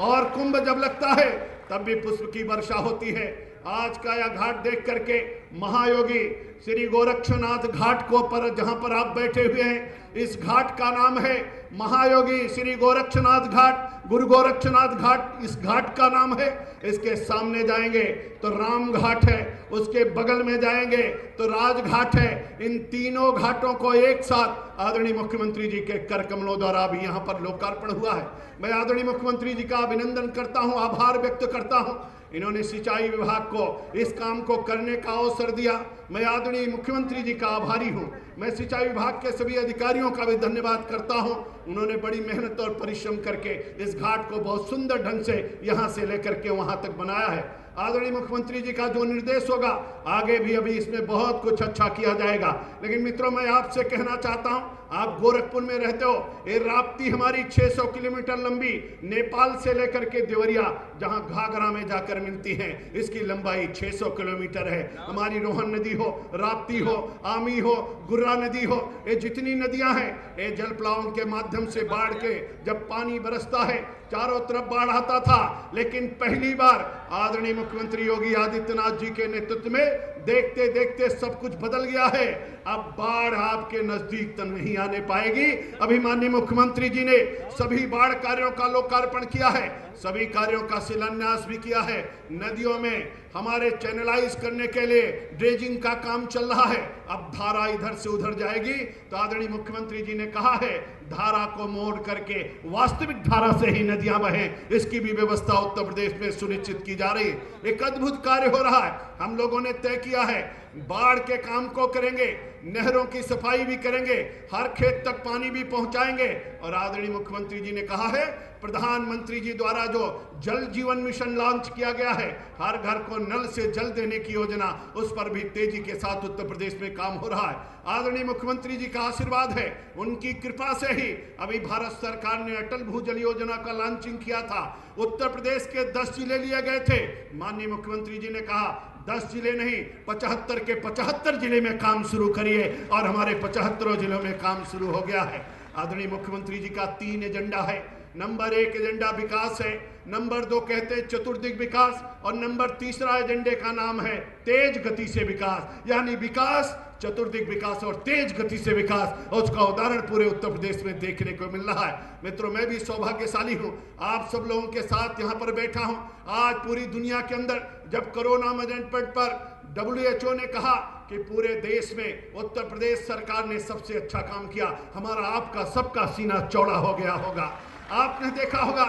और कुंभ जब लगता है तब भी पुष्प की वर्षा होती है। आज का यह घाट देख करके महायोगी श्री गोरक्षनाथ घाट को पर जहां पर आप बैठे हुए हैं, इस घाट का नाम है महायोगी श्री गोरक्षनाथ घाट, गुरु गोरक्षनाथ घाट इस घाट का नाम है। इसके सामने जाएंगे तो राम घाट है, उसके बगल में जाएंगे तो राजघाट है। इन तीनों घाटों को एक साथ आदरणीय मुख्यमंत्री जी के कर कमलों द्वारा अभी यहाँ पर लोकार्पण हुआ है। मैं आदरणीय मुख्यमंत्री जी का अभिनंदन करता हूँ, आभार व्यक्त करता हूँ। इन्होंने सिंचाई विभाग को इस काम को करने का अवसर दिया। मैं आदरणीय मुख्यमंत्री जी का आभारी हूं। मैं सिंचाई विभाग के सभी अधिकारियों का भी धन्यवाद करता हूं। उन्होंने बड़ी मेहनत और परिश्रम करके इस घाट को बहुत सुंदर ढंग से यहां से लेकर के वहां तक बनाया है। आदरणीय मुख्यमंत्री जी का जो निर्देश होगा आगे भी अभी इसमें बहुत कुछ अच्छा किया जाएगा। लेकिन मित्रों, मैं आपसे कहना चाहता हूं, आप गोरखपुर में रहते हो, ये राप्ती हमारी 600 किलोमीटर लंबी नेपाल से लेकर के देवरिया जहां घाघरा में जाकर मिलती है, इसकी लंबाई 600 किलोमीटर है। हमारी रोहन नदी हो, राप्ती हो, आमी हो, गुर्रा नदी हो, ये जितनी नदियां हैं ये जल प्लावन के माध्यम से बाढ़ के जब पानी बरसता है चारों तरफ बाढ़ आता था। लेकिन पहली बार आदरणीय मुख्यमंत्री योगी आदित्यनाथ जी के नेतृत्व में देखते देखते सब कुछ बदल गया है। अब बाढ़ आपके नजदीक तक नहीं आने पाएगी। अभी माननीय मुख्यमंत्री जी ने सभी बाढ़ कार्यों का लोकार्पण किया है, सभी कार्यों का शिलान्यास भी किया है। नदियों में हमारे चैनलाइज करने के लिए ड्रेजिंग का काम चल रहा है। अब धारा इधर से उधर जाएगी तो आदरणीय मुख्यमंत्री जी ने कहा है धारा को मोड़ करके वास्तविक धारा से ही नदियां बहें, इसकी भी व्यवस्था उत्तर प्रदेश में सुनिश्चित की जा रही है। एक अद्भुत कार्य हो रहा है। हम लोगों ने तय किया है बाढ़ के काम को करेंगे, नहरों की सफाई भी करेंगे, हर खेत तक पानी भी पहुंचाएंगे। और आदरणीय मुख्यमंत्री जी ने कहा है प्रधानमंत्री जी द्वारा जो जल जीवन मिशन लॉन्च किया गया है, हर घर को नल से जल देने की योजना, उस पर भी तेजी के साथ उत्तर प्रदेश में काम हो रहा है। आदरणीय मुख्यमंत्री जी का आशीर्वाद है, उनकी कृपा से ही अभी भारत सरकार ने अटल भूजल योजना का लॉन्चिंग किया था। उत्तर प्रदेश के 10 जिले लिए गए थे। माननीय मुख्यमंत्री जी ने कहा 10 जिले नहीं, 75 के 75 जिले में काम शुरू करिए, और हमारे 75 जिलों में काम शुरू हो गया है। आदरणीय मुख्यमंत्री जी का 3 एजेंडा है। नंबर 1 एजेंडा विकास है, नंबर 2 कहते हैं चतुर्दिक विकास, और नंबर 3 एजेंडे का नाम है तेज गति से विकास। यानी विकास, चतुर्दिक विकास और तेज गति से विकास, और उसका उदाहरण पूरे उत्तर प्रदेश में देखने को मिल रहा है। मित्रों, मैं भी सौभाग्यशाली हूं, आप सब लोगों के साथ यहां पर बैठा हूं। आज पूरी दुनिया के अंदर जब कोरोना मैनेजमेंट पर WHO ने कहा कि पूरे देश में उत्तर प्रदेश सरकार ने सबसे अच्छा काम किया, हमारा आपका सबका सीना चौड़ा हो गया होगा। आपने देखा होगा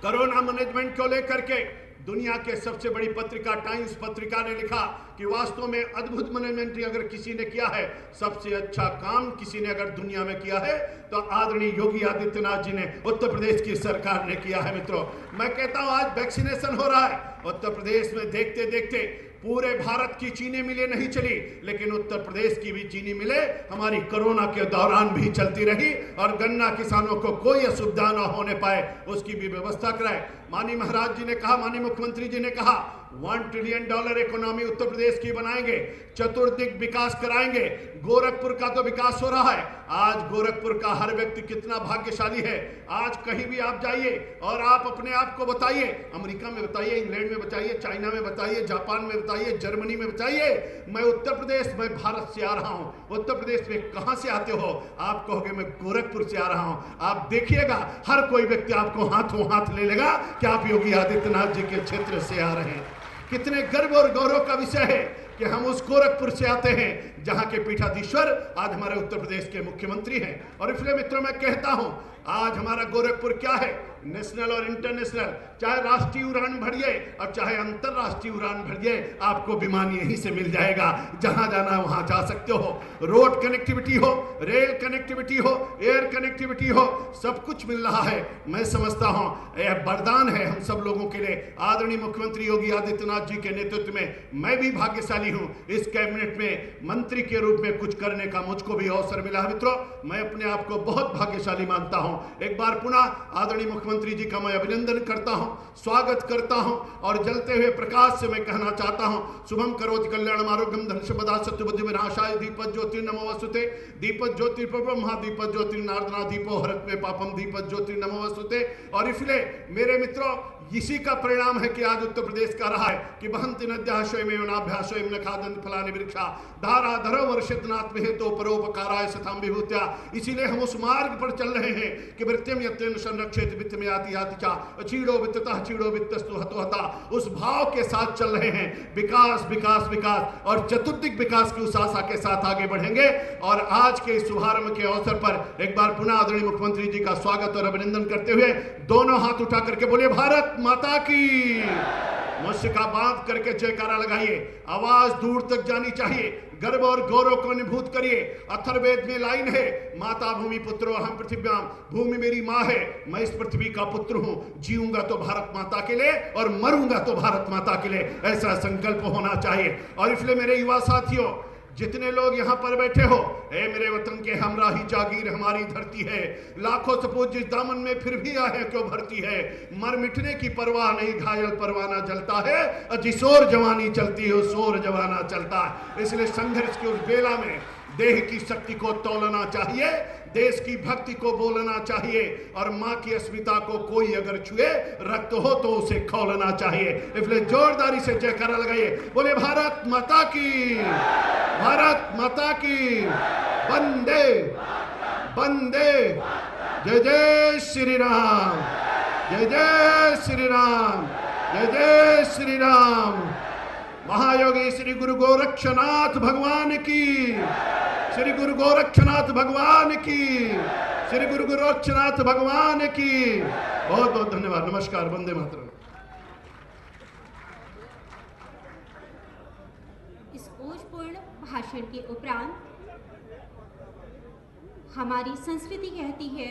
कोरोना मैनेजमेंट को लेकर के दुनिया के सबसे बड़ी पत्रिका टाइम्स पत्रिका ने लिखा कि वास्तव में अद्भुत मैनेजमेंट अगर किसी ने किया है, सबसे अच्छा काम किसी ने अगर दुनिया में किया है तो आदरणीय योगी आदित्यनाथ जी ने, उत्तर प्रदेश की सरकार ने किया है। मित्रों, मैं कहता हूं आज वैक्सीनेशन हो रहा है उत्तर प्रदेश में। देखते देखते पूरे भारत की चीनी मिलें नहीं चली, लेकिन उत्तर प्रदेश की भी चीनी मिलें हमारी कोरोना के दौरान भी चलती रही, और गन्ना किसानों को कोई असुविधा न होने पाए उसकी भी व्यवस्था कराए। माननीय महाराज जी ने कहा, माननीय मुख्यमंत्री जी ने कहा $1 ट्रिलियन इकोनॉमी उत्तर प्रदेश की बनाएंगे, चतुर्दिक विकास कराएंगे। गोरखपुर का तो विकास हो रहा है। आज गोरखपुर का हर व्यक्ति कितना भाग्यशाली है। आज कहीं भी आप जाइए और आप अपने आप को बताइए, अमेरिका में बताइए, इंग्लैंड में बताइए, चाइना में बताइए, जापान में बताइए, जर्मनी में बताइए, मैं उत्तर प्रदेश, मैं भारत से आ रहा हूं। उत्तर प्रदेश में कहां से आते हो? आप कहोगे मैं गोरखपुर से आ रहा हूं। आप देखिएगा हर कोई व्यक्ति आपको हाथों हाथ ले लेगा कि आप योगी आदित्यनाथ जी के क्षेत्र से आ रहे हैं। कितने गर्व और गौरव का विषय है कि हम उस गोरखपुर से आते हैं जहां के पीठाधीश्वर आज हमारे उत्तर प्रदेश के मुख्यमंत्री हैं। और इसलिए मित्रों, मैं कहता हूं आज हमारा गोरखपुर क्या है, नेशनल और इंटरनेशनल, चाहे राष्ट्रीय उड़ान भरिए और चाहे अंतरराष्ट्रीय उड़ान भरिए, आपको विमान यहीं से मिल जाएगा। जहां जाना वहां जा सकते हो। रोड कनेक्टिविटी हो, रेल कनेक्टिविटी हो, एयर कनेक्टिविटी हो, सब कुछ मिल रहा है। मैं समझता हूं यह वरदान है हम सब लोगों के लिए। आदरणीय मुख्यमंत्री योगी आदित्यनाथ जी के नेतृत्व में मैं भी भाग्यशाली हूं, इस कैबिनेट में मंत्री के रूप में कुछ करने का मुझको भी अवसर मिला है। मित्रों, मैं अपने आप को बहुत भाग्यशाली मानता हूं। एक बार पुनः आदरणीय मुख्यमंत्री मुख्यमंत्री जी का मैं अभिनंदन करता हूं, स्वागत करता हूं और जलते हुए प्रकाश से मैं कहना चाहता हूं, शुभम करोति कल्याणम आरोग्यम धन संपदा सत्यबुद्धि विनाशाय दीपक ज्योति नमोस्तुते। दीपक ज्योति ब्रह्मा दीपक ज्योति नारदना दीपो हरत में पापम दीपक ज्योति नमोस्तुते। और इसलिए मेरे मित्रों, इसी का परिणाम है कि आज उत्तर प्रदेश का रहा है कि बहंति नद्याः स्वयमेव नाभ्याः स्वयं न खादन्ति फलानि वृक्षा धारा धरो वर्षितनात् हेतु परोपकाराय सतां विभूत्या। इसीलिए हम उस मार्ग पर चल रहे हैं कि वृत्तिम यत्तेन संरक्षेत वित्त में याति याति चा चीड़ो वित्ततः चीड़ो वित्तस्तु हतो हता। उस भाव के साथ चल रहे हैं, विकास विकास विकास और चतुर्दिक विकास की उस आशा के साथ आगे बढ़ेंगे। और आज के इस शुभारंभ के अवसर पर एक बार पुनः आदरणीय मुख्यमंत्री जी का स्वागत और अभिनंदन करते हुए दोनों हाथ उठा करके बोलिए भारत माता की। मुझसे का बांध करके जयकारा लगाइए, आवाज दूर तक जानी चाहिए, गर्व और गौरव को अनुभूत करिए। अथर्ववेद में लाइन है, माता भूमि पुत्रो अहम पृथिव्याम, भूमि मेरी माँ है, मैं इस पृथ्वी का पुत्र हूं, जीऊंगा तो भारत माता के लिए और मरूंगा तो भारत माता के लिए, ऐसा संकल्प होना चाहिए। और इसलिए मेरे युवा साथियों, जितने लोग यहाँ पर बैठे हो, ए मेरे वतन के हमरा ही जागीर हमारी धरती है, लाखों सपूत जिस दामन में फिर भी आहे क्यों भरती है, मर मिटने की परवाह नहीं घायल परवाना जलता है, जिस ओर जवानी चलती है उस ओर जवाना चलता है। इसलिए संघर्ष की उस बेला में देह की शक्ति को तोलना चाहिए, देश की भक्ति को बोलना चाहिए और माँ की अस्मिता को कोई अगर छुए रक्त हो तो उसे खौलना चाहिए। इसलिए जोरदारी से जयकारा लगाइए, बोले भारत माता की, भारत माता की, वंदे वंदे, जय जय श्री राम, जय जय श्री राम, जय जय श्री राम। महायोगी श्री गुरु गोरक्षनाथ भगवान की, श्री गुरु गोरक्षनाथ भगवान की, श्री गुरु गोरक्षनाथ भगवान की। बहुत बहुत धन्यवाद, नमस्कार, वंदे मातरम। इस ओजपूर्ण भाषण के उपरांत हमारी संस्कृति कहती है,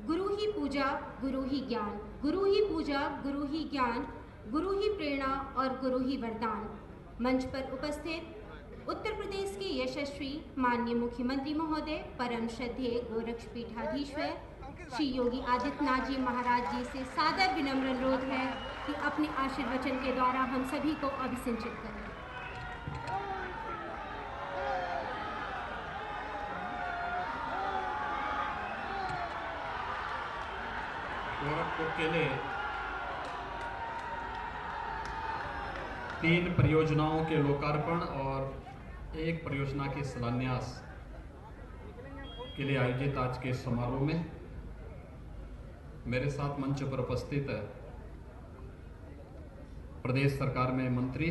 गुरु ही पूजा गुरु ही ज्ञान, गुरु ही पूजा गुरु ही ज्ञान, गुरु ही प्रेरणा और गुरु ही वरदान। मंच पर उपस्थित उत्तर प्रदेश के यशस्वी माननीय मुख्यमंत्री महोदय परम श्रद्धेय गोरक्ष पीठाधीश्वर श्री योगी आदित्यनाथ जी महाराज जी से सादर विनम्र अनुरोध है कि अपने आशीर्वचन के द्वारा हम सभी को अभिसिंचित करें। गोरखपुर के लिए 3 परियोजनाओं के लोकार्पण और 1 परियोजना के शिलान्यास के लिए आयोजित आज के समारोह में मेरे साथ मंच पर उपस्थित है प्रदेश सरकार में मंत्री,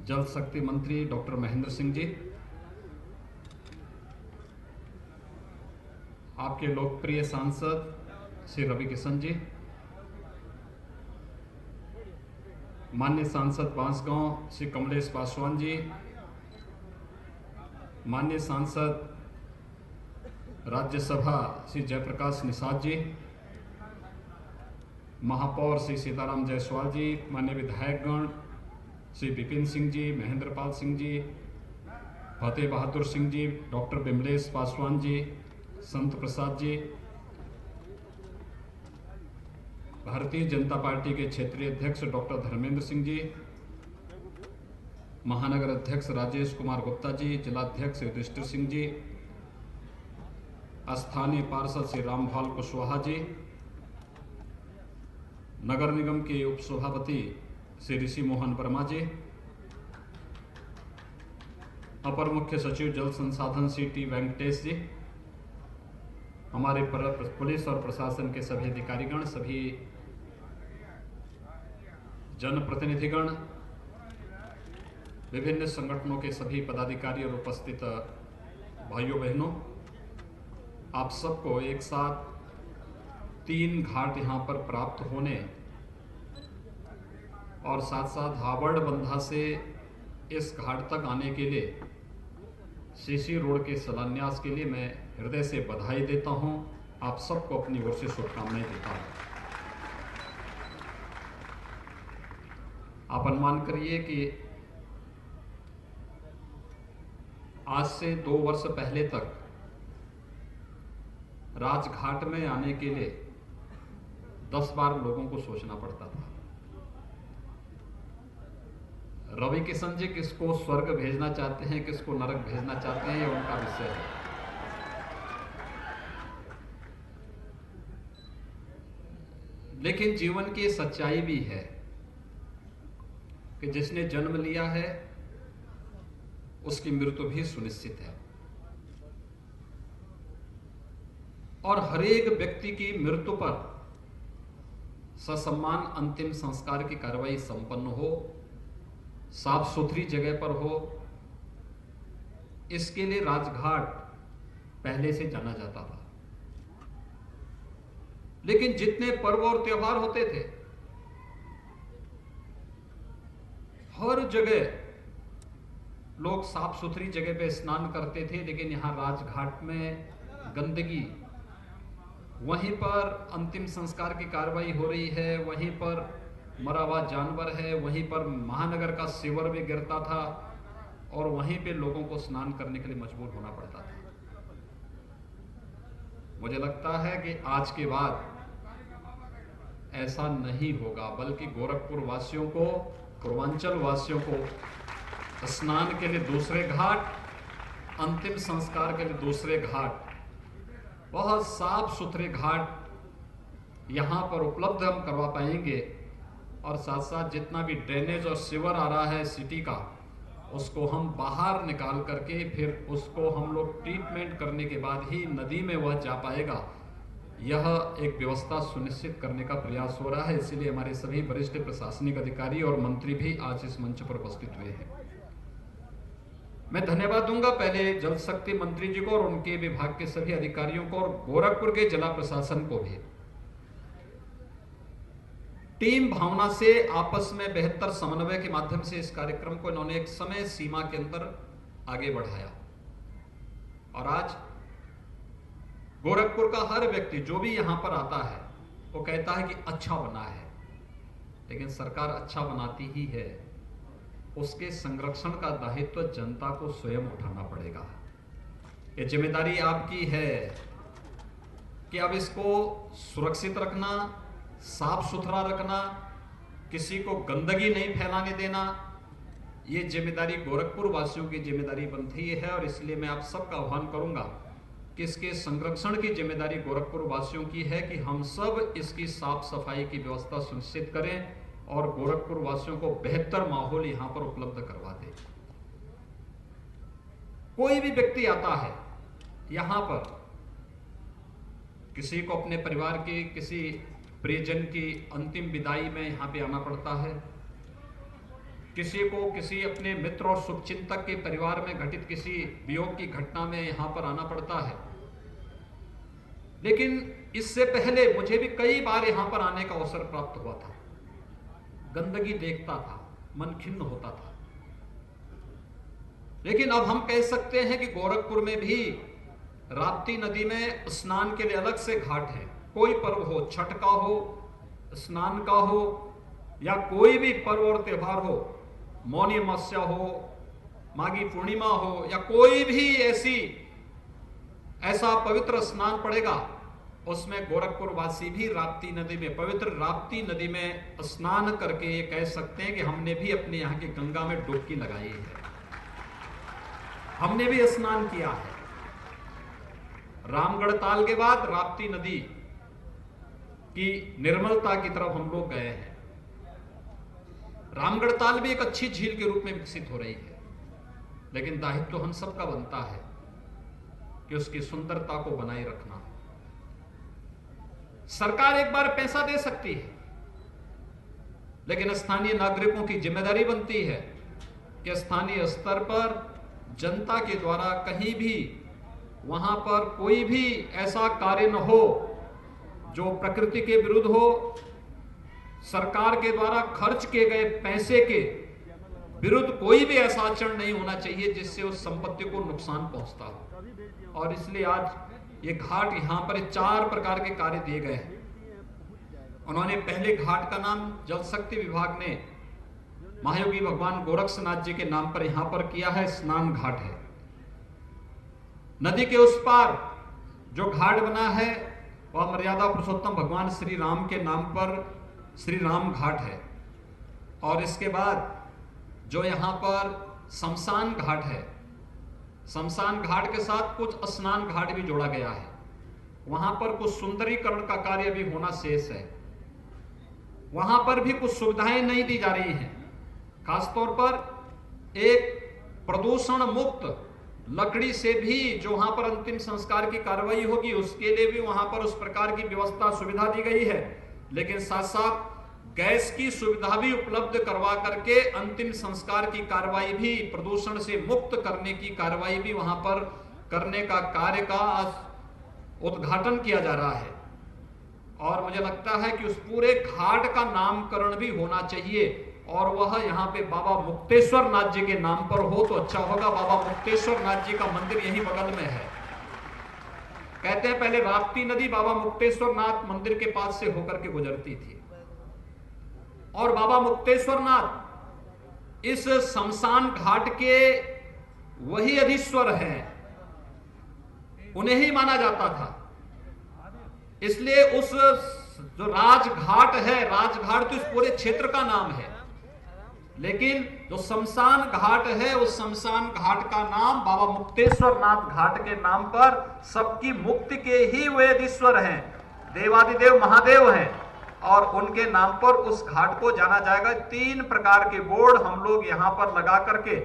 जल शक्ति मंत्री डॉक्टर महेंद्र सिंह जी, आपके लोकप्रिय सांसद श्री रवि किशन जी, माननीय सांसद बांसगांव श्री कमलेश पासवान जी, माननीय सांसद राज्यसभा श्री जयप्रकाश निषाद जी, महापौर श्री सीताराम जायसवाल जी, माननीय विधायकगण श्री विपिन सिंह जी, महेंद्र पाल सिंह जी, फतेह बहादुर सिंह जी, डॉक्टर विमलेश पासवान जी, संत प्रसाद जी, भारतीय जनता पार्टी के क्षेत्रीय अध्यक्ष डॉक्टर धर्मेंद्र सिंह जी, महानगर अध्यक्ष राजेश कुमार गुप्ता जी, जिलाध्यक्ष युधिष्ठिर सिंह जी, स्थानीय पार्षद श्री रामभाल कुशवाहा जी, नगर निगम के उप सभापति श्री ऋषि मोहन वर्मा जी, अपर मुख्य सचिव जल संसाधन श्री टी वेंकटेश जी, हमारे पुलिस और प्रशासन के सभी अधिकारीगण, सभी जनप्रतिनिधिगण, विभिन्न संगठनों के सभी पदाधिकारी और उपस्थित भाइयों बहनों, आप सबको एक साथ 3 घाट यहाँ पर प्राप्त होने और साथ साथ हावड़बंधा से इस घाट तक आने के लिए सीसी रोड के शिलान्यास के लिए मैं हृदय से बधाई देता हूं। आप सबको अपनी ओर से शुभकामनाएं देता हूं। आप अनुमान करिए कि आज से 2 वर्ष पहले तक राजघाट में आने के लिए 10 बार लोगों को सोचना पड़ता था। रवि किशन जी किसको स्वर्ग भेजना चाहते हैं, किसको नरक भेजना चाहते हैं, ये उनका विषय है। लेकिन जीवन की सच्चाई भी है कि जिसने जन्म लिया है उसकी मृत्यु भी सुनिश्चित है, और हर एक व्यक्ति की मृत्यु पर ससम्मान अंतिम संस्कार की कार्रवाई संपन्न हो, साफ सुथरी जगह पर हो। इसके लिए राजघाट पहले से जाना जाता था। लेकिन जितने पर्व और त्योहार होते थे, हर जगह लोग साफ सुथरी जगह पे स्नान करते थे। लेकिन यहां राजघाट में गंदगी, वहीं पर अंतिम संस्कार की कार्रवाई हो रही है, वहीं पर मरा हुआ जानवर है, वहीं पर महानगर का सीवर भी गिरता था, और वहीं पे लोगों को स्नान करने के लिए मजबूर होना पड़ता था। मुझे लगता है कि आज के बाद ऐसा नहीं होगा, बल्कि गोरखपुर वासियों को, पूर्वांचल वासियों को स्नान के लिए दूसरे घाट, अंतिम संस्कार के लिए दूसरे घाट, बहुत साफ सुथरे घाट यहां पर उपलब्ध हम करवा पाएंगे। और साथ साथ जितना भी ड्रेनेज और सीवर आ रहा है सिटी का, उसको हम बाहर निकाल करके फिर उसको हम लोग ट्रीटमेंट करने के बाद ही नदी में वह जा पाएगा। यह एक व्यवस्था सुनिश्चित करने का प्रयास हो रहा है। इसीलिए हमारे सभी वरिष्ठ प्रशासनिक अधिकारी और मंत्री भी आज इस मंच पर उपस्थित हुए हैं। मैं धन्यवाद दूंगा पहले जल शक्ति मंत्री जी को और उनके विभाग के सभी अधिकारियों को, और गोरखपुर के जिला प्रशासन को भी। टीम भावना से आपस में बेहतर समन्वय के माध्यम से इस कार्यक्रम को इन्होंने एक समय सीमा के अंदर आगे बढ़ाया, और आज गोरखपुर का हर व्यक्ति जो भी यहां पर आता है वो कहता है कि अच्छा बना है। लेकिन सरकार अच्छा बनाती ही है, उसके संरक्षण का दायित्व जनता को स्वयं उठाना पड़ेगा। ये जिम्मेदारी आपकी है कि अब इसको सुरक्षित रखना, साफ सुथरा रखना, किसी को गंदगी नहीं फैलाने देना। ये जिम्मेदारी गोरखपुर वासियों की जिम्मेदारी बनती है, और इसलिए मैं आप सबका आह्वान करूंगा कि इसके संरक्षण की जिम्मेदारी गोरखपुर वासियों की है कि हम सब इसकी साफ सफाई की व्यवस्था सुनिश्चित करें और गोरखपुर वासियों को बेहतर माहौल यहां पर उपलब्ध करवा दें। कोई भी व्यक्ति आता है यहां पर, किसी को अपने परिवार की किसी प्रियजन की अंतिम विदाई में यहां पे आना पड़ता है, किसी को किसी अपने मित्र और शुभचिंतक के परिवार में घटित किसी वियोग की घटना में यहां पर आना पड़ता है। लेकिन इससे पहले मुझे भी कई बार यहां पर आने का अवसर प्राप्त हुआ था। गंदगी देखता था, मन खिन्न होता था। लेकिन अब हम कह सकते हैं कि गोरखपुर में भी राप्ती नदी में स्नान के लिए अलग से घाट है। कोई पर्व हो, छठ का हो, स्नान का हो, या कोई भी पर्व और त्योहार हो, मौनी अमावस्या हो, माघी पूर्णिमा हो, या कोई भी ऐसा पवित्र स्नान पड़ेगा, उसमें गोरखपुर वासी भी राप्ती नदी में, पवित्र राप्ती नदी में स्नान करके ये कह सकते हैं कि हमने भी अपने यहाँ की गंगा में डुबकी लगाई है, हमने भी स्नान किया है। रामगढ़ ताल के बाद राप्ती नदी की निर्मलता की तरफ हम लोग गए हैं। रामगढ़ ताल भी एक अच्छी झील के रूप में विकसित हो रही है, लेकिन दायित्व हम सबका बनता है कि उसकी सुंदरता को बनाए रखना। सरकार एक बार पैसा दे सकती है, लेकिन स्थानीय नागरिकों की जिम्मेदारी बनती है कि स्थानीय स्तर पर जनता के द्वारा कहीं भी वहां पर कोई भी ऐसा कार्य न हो जो प्रकृति के विरुद्ध हो, सरकार के द्वारा खर्च किए गए पैसे के विरुद्ध कोई भी ऐसा आचरण नहीं होना चाहिए जिससे उस संपत्ति को नुकसान पहुंचता हो। और इसलिए आज ये घाट यहां पर 4 प्रकार के कार्य दिए गए हैं। उन्होंने पहले घाट का नाम जल शक्ति विभाग ने महायोगी भगवान गोरक्षनाथ जी के नाम पर यहां पर किया है, स्नान घाट है। नदी के उस पार जो घाट बना है वह मर्यादा पुरुषोत्तम भगवान श्री राम के नाम पर श्री राम घाट है। और इसके बाद जो यहाँ पर शमशान घाट है, शमशान घाट के साथ कुछ स्नान घाट भी जोड़ा गया है। वहां पर कुछ सुंदरीकरण का कार्य भी होना शेष है। वहां पर भी कुछ सुविधाएं नहीं दी जा रही हैं। खासतौर पर एक प्रदूषण मुक्त लकड़ी से भी जो वहां पर अंतिम संस्कार की कार्रवाई होगी उसके लिए भी वहां पर उस प्रकार की व्यवस्था सुविधा दी गई है। लेकिन साथ साथ गैस की सुविधा भी उपलब्ध करवा करके अंतिम संस्कार की कार्रवाई भी, प्रदूषण से मुक्त करने की कार्रवाई भी वहां पर करने का कार्य का उद्घाटन किया जा रहा है। और मुझे लगता है कि उस पूरे घाट का नामकरण भी होना चाहिए और वह यहाँ पे बाबा मुक्तेश्वर नाथ जी के नाम पर हो तो अच्छा होगा। बाबा मुक्तेश्वर नाथ जी का मंदिर यहीं बगल में है। कहते हैं पहले राप्ती नदी बाबा मुक्तेश्वर नाथ मंदिर के पास से होकर के गुजरती थी और बाबा मुक्तेश्वर नाथ इस शमशान घाट के वही अधीश्वर हैं, उन्हें ही माना जाता था। इसलिए उस जो राजघाट है, राजघाट तो इस पूरे क्षेत्र का नाम है, लेकिन जो शमशान घाट है उस शमशान घाट का नाम बाबा मुक्तेश्वर नाथ घाट के नाम पर सबकी मुक्ति के ही वे अधीश्वर हैं, देवादिदेव महादेव हैं और उनके नाम पर उस घाट को जाना जाएगा। 3 प्रकार के बोर्ड हम लोग यहाँ पर लगा करके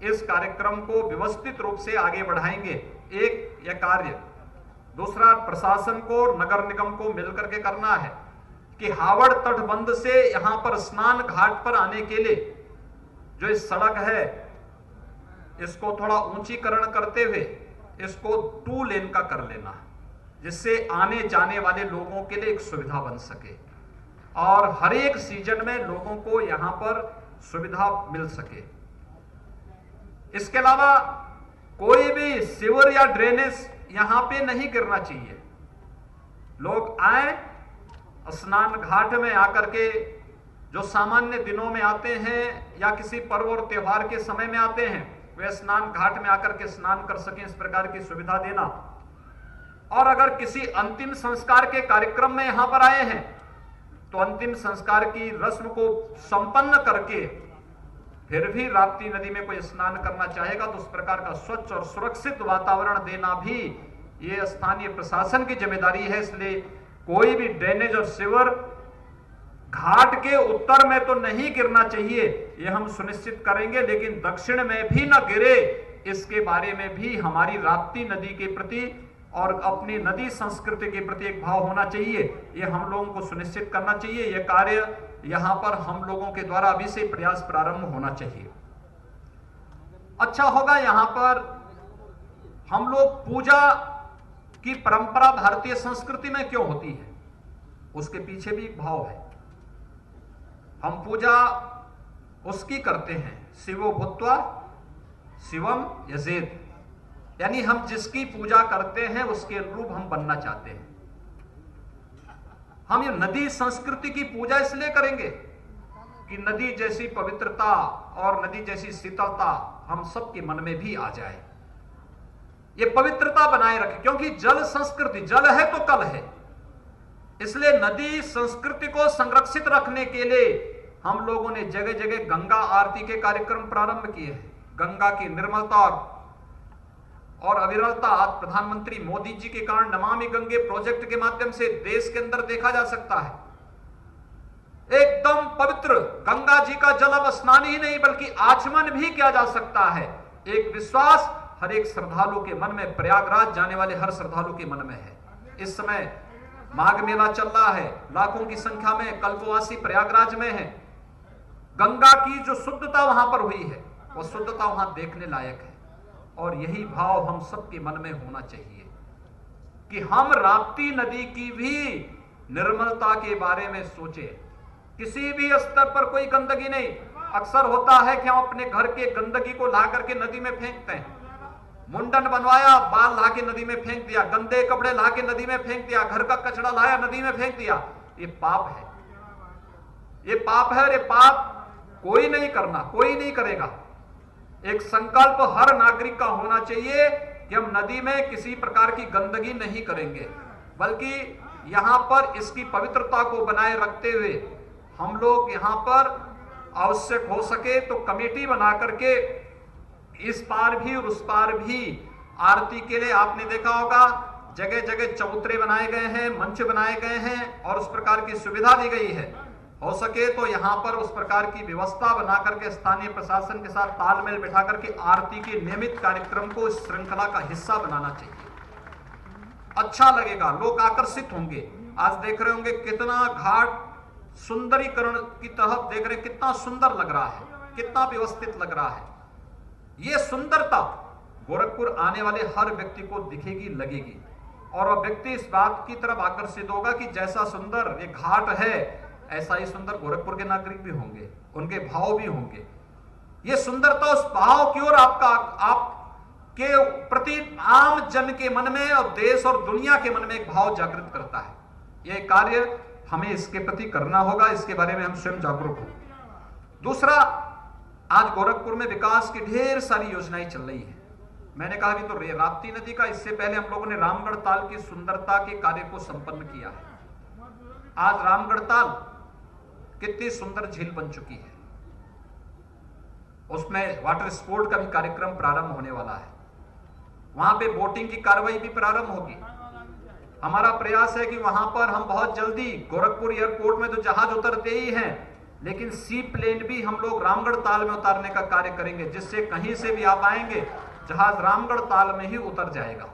इस कार्यक्रम को व्यवस्थित रूप से आगे बढ़ाएंगे। एक यह कार्य, दूसरा प्रशासन को, नगर निगम को मिलकर के करना है कि हावड़ तटबंध से यहां पर स्नान घाट पर आने के लिए जो इस सड़क है इसको थोड़ा ऊंचीकरण करते हुए इसको 2 लेन का कर लेना, जिससे आने जाने वाले लोगों के लिए एक सुविधा बन सके और हर एक सीजन में लोगों को यहां पर सुविधा मिल सके। इसके अलावा कोई भी सीवर या ड्रेनेज यहां पे नहीं गिरना चाहिए। लोग आए स्नान घाट में आकर के, जो सामान्य दिनों में आते हैं या किसी पर्व और त्योहार के समय में आते हैं, वे स्नान घाट में आकर के स्नान कर सकें, इस प्रकार की सुविधा देना। और अगर किसी अंतिम संस्कार के कार्यक्रम में यहां पर आए हैं तो अंतिम संस्कार की रस्म को संपन्न करके फिर भी राप्ती नदी में कोई स्नान करना चाहेगा तो उस प्रकार का स्वच्छ और सुरक्षित वातावरण देना भी ये स्थानीय प्रशासन की जिम्मेदारी है। इसलिए कोई भी ड्रेनेज और सीवर घाट के उत्तर में तो नहीं गिरना चाहिए, ये हम सुनिश्चित करेंगे, लेकिन दक्षिण में भी न गिरे इसके बारे में भी हमारी राप्ती नदी के प्रति और अपनी नदी संस्कृति के प्रति एक भाव होना चाहिए। ये हम लोगों को सुनिश्चित करना चाहिए। यह कार्य यहां पर हम लोगों के द्वारा अभी से प्रयास प्रारंभ होना चाहिए। अच्छा होगा यहां पर हम लोग पूजा की परंपरा भारतीय संस्कृति में क्यों होती है, उसके पीछे भी एक भाव है। हम पूजा उसकी करते हैं, शिवो भूत्वा शिवम यजेत, यानी हम जिसकी पूजा करते हैं उसके अनुरूप हम बनना चाहते हैं। हम ये नदी संस्कृति की पूजा इसलिए करेंगे कि नदी जैसी पवित्रता और नदी जैसी शीतलता हम सबके मन में भी आ जाए, ये पवित्रता बनाए रखे, क्योंकि जल संस्कृति, जल है तो कल है। इसलिए नदी संस्कृति को संरक्षित रखने के लिए हम लोगों ने जगह जगह गंगा आरती के कार्यक्रम प्रारंभ किए हैं। गंगा की निर्मलता और अविरलता आज प्रधानमंत्री मोदी जी के कारण नमामि गंगे प्रोजेक्ट के माध्यम से देश के अंदर देखा जा सकता है। एकदम पवित्र गंगा जी का जल अब स्नान ही नहीं बल्कि आचमन भी किया जा सकता है। एक विश्वास हर एक श्रद्धालु के मन में, प्रयागराज जाने वाले हर श्रद्धालु के मन में है। इस समय माघ मेला चल रहा है, लाखों की संख्या में कल्पवासी प्रयागराज में है। गंगा की जो शुद्धता वहां पर हुई है वो शुद्धता वहां देखने लायक है और यही भाव हम सबके मन में होना चाहिए कि हम राप्ती नदी की भी निर्मलता के बारे में सोचें। किसी भी स्तर पर कोई गंदगी नहीं। अक्सर होता है कि हम अपने घर के गंदगी को ला करके नदी में फेंकते हैं। मुंडन बनवाया, बाल ला के नदी में फेंक दिया, गंदे कपड़े ला के नदी में फेंक दिया, घर का कचरा लाया नदी में फेंक दिया। ये पाप है, ये पाप है और ये पाप कोई नहीं करना, कोई नहीं करेगा। एक संकल्प हर नागरिक का होना चाहिए कि कि हम नदी में किसी प्रकार की गंदगी नहीं करेंगे, बल्कि यहाँ पर इसकी पवित्रता को बनाए रखते हुए हम लोग यहाँ पर आवश्यक हो सके तो कमेटी बना करके इस पार भी और उस पार भी आरती के लिए आपने देखा होगा जगह जगह चबूतरे बनाए गए हैं, मंच बनाए गए हैं और उस प्रकार की सुविधा दी गई है। हो सके तो यहाँ पर उस प्रकार की व्यवस्था बना करके स्थानीय प्रशासन के साथ तालमेल बिठा करके आरती के नियमित कार्यक्रम को इस श्रृंखला का हिस्सा बनाना चाहिए। अच्छा लगेगा, लोग आकर्षित होंगे। आज देख रहे होंगे कितना घाट सुंदरीकरण की तरफ देख रहे, कितना सुंदर लग रहा है, कितना व्यवस्थित लग रहा है। ये सुंदरता गोरखपुर आने वाले हर व्यक्ति को दिखेगी, लगेगी, और वह व्यक्ति इस बात की तरफ आकर्षित होगा कि जैसा सुंदर ये घाट है ऐसा ही सुंदर गोरखपुर के नागरिक भी होंगे, उनके भाव भी होंगे। ये सुंदरता उस भाव की ओर आपके प्रति आम जन के मन में और देश और दुनिया के मन में एक भाव जागृत करता है। यह कार्य हमें इसके प्रति करना होगा, इसके बारे में हम स्वयं जागरूक हो। दूसरा, आज गोरखपुर में विकास की ढेर सारी योजनाएं चल रही है। मैंने कहा अभी तो राप्ती नदी का, इससे पहले हम लोगों ने रामगढ़ ताल की सुंदरता के कार्य को संपन्न किया है। आज रामगढ़ ताल कितनी सुंदर झील बन चुकी है, उसमें वाटर स्पोर्ट का भी कार्यक्रम प्रारंभ होने वाला है। वहां पे बोटिंग की कार्रवाई भी प्रारंभ होगी। हमारा प्रयास है कि वहां पर हम बहुत जल्दी, गोरखपुर एयरपोर्ट में तो जहाज उतरते ही हैं, लेकिन सी प्लेन भी हम लोग रामगढ़ ताल में उतारने का कार्य करेंगे, जिससे कहीं से भी आप आएंगे जहाज रामगढ़ ताल में ही उतर जाएगा।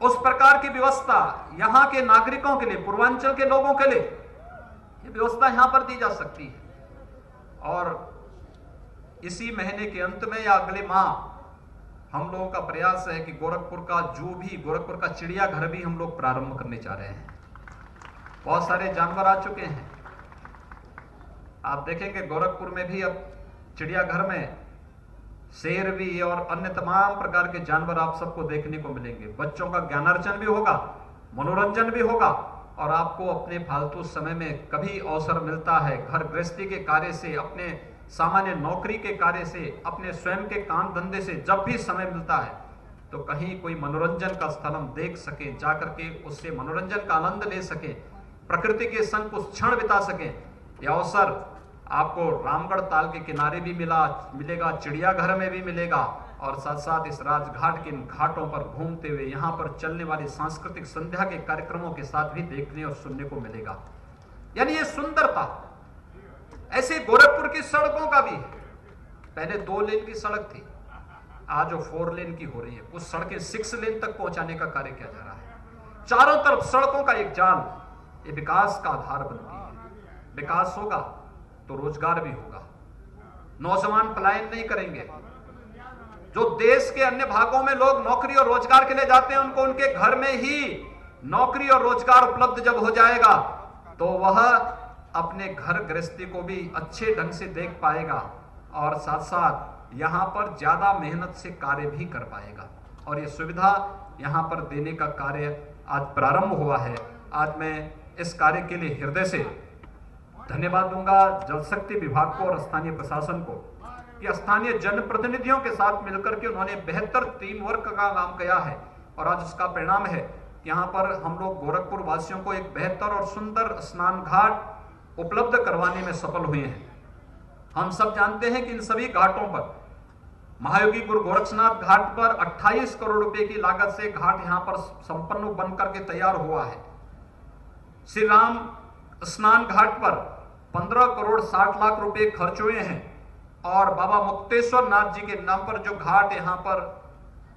उस प्रकार की व्यवस्था यहां के नागरिकों के लिए, पूर्वांचल के लोगों के लिए ये व्यवस्था यहां पर दी जा सकती है। और इसी महीने के अंत में या अगले माह हम लोगों का प्रयास है कि गोरखपुर का जू भी, गोरखपुर का चिड़ियाघर भी हम लोग प्रारंभ करने जा रहे हैं। बहुत सारे जानवर आ चुके हैं, आप देखेंगे गोरखपुर में भी अब चिड़ियाघर में शेर भी और अन्य तमाम प्रकार के जानवर आप सबको देखने को मिलेंगे। बच्चों का ज्ञानार्जन भी होगा, मनोरंजन भी होगा, और आपको अपने फालतू समय में कभी अवसर मिलता है घर गृहस्थी के कार्य से, अपने सामान्य नौकरी के कार्य से, अपने स्वयं के काम धंधे से जब भी समय मिलता है तो कहीं कोई मनोरंजन का स्थल हम देख सकें, जाकर के उससे मनोरंजन का आनंद ले सकें, प्रकृति के संग कुछ क्षण बिता सकें। यह अवसर आपको रामगढ़ ताल के किनारे भी मिलेगा, चिड़ियाघर में भी मिलेगा, और साथ साथ इस राजघाट के इन घाटों पर घूमते हुए यहाँ पर चलने वाली सांस्कृतिक संध्या के कार्यक्रमों के साथ भी देखने और सुनने को मिलेगा। यानी ये सुंदरता ऐसे गोरखपुर की सड़कों का भी है। पहले 2 लेन की सड़क थी, आज वो 4 लेन की हो रही है। कुछ सड़कें 6 लेन तक पहुंचाने का कार्य किया जा रहा है। चारों तरफ सड़कों का एक जाल, ये विकास का आधार बनती है। विकास होगा तो रोजगार भी होगा, नौजवान पलायन नहीं करेंगे। जो देश के अन्य भागों में लोग नौकरी और रोजगार के लिए जाते हैं, उनको उनके घर में ही नौकरी और रोजगार उपलब्ध जब हो जाएगा तो वह अपने घर गृहस्थी को भी अच्छे ढंग से देख पाएगा, और साथ साथ यहाँ पर ज्यादा मेहनत से कार्य भी कर पाएगा। और ये सुविधा यहाँ पर देने का कार्य आज प्रारंभ हुआ है। आज मैं इस कार्य के लिए हृदय से धन्यवाद दूंगा जल शक्ति विभाग को और स्थानीय प्रशासन को, कि स्थानीय जनप्रतिनिधियों के साथ मिलकर के उन्होंने बेहतर टीम वर्क का काम किया है, और आज उसका परिणाम है कि यहाँ पर हम लोग गोरखपुर वासियों को एक बेहतर और सुंदर स्नान घाट उपलब्ध करवाने में सफल हुए हैं। हम सब जानते हैं कि इन सभी घाटों पर, महायोगी गुरु गोरक्षनाथ घाट पर 28 करोड़ रुपए की लागत से घाट यहाँ पर संपन्न बनकर के तैयार हुआ है। श्री राम स्नान घाट पर 15 करोड़ 60 लाख रुपए खर्च हुए हैं, और बाबा मुक्तेश्वर नाथ जी के नाम पर जो घाट यहाँ पर,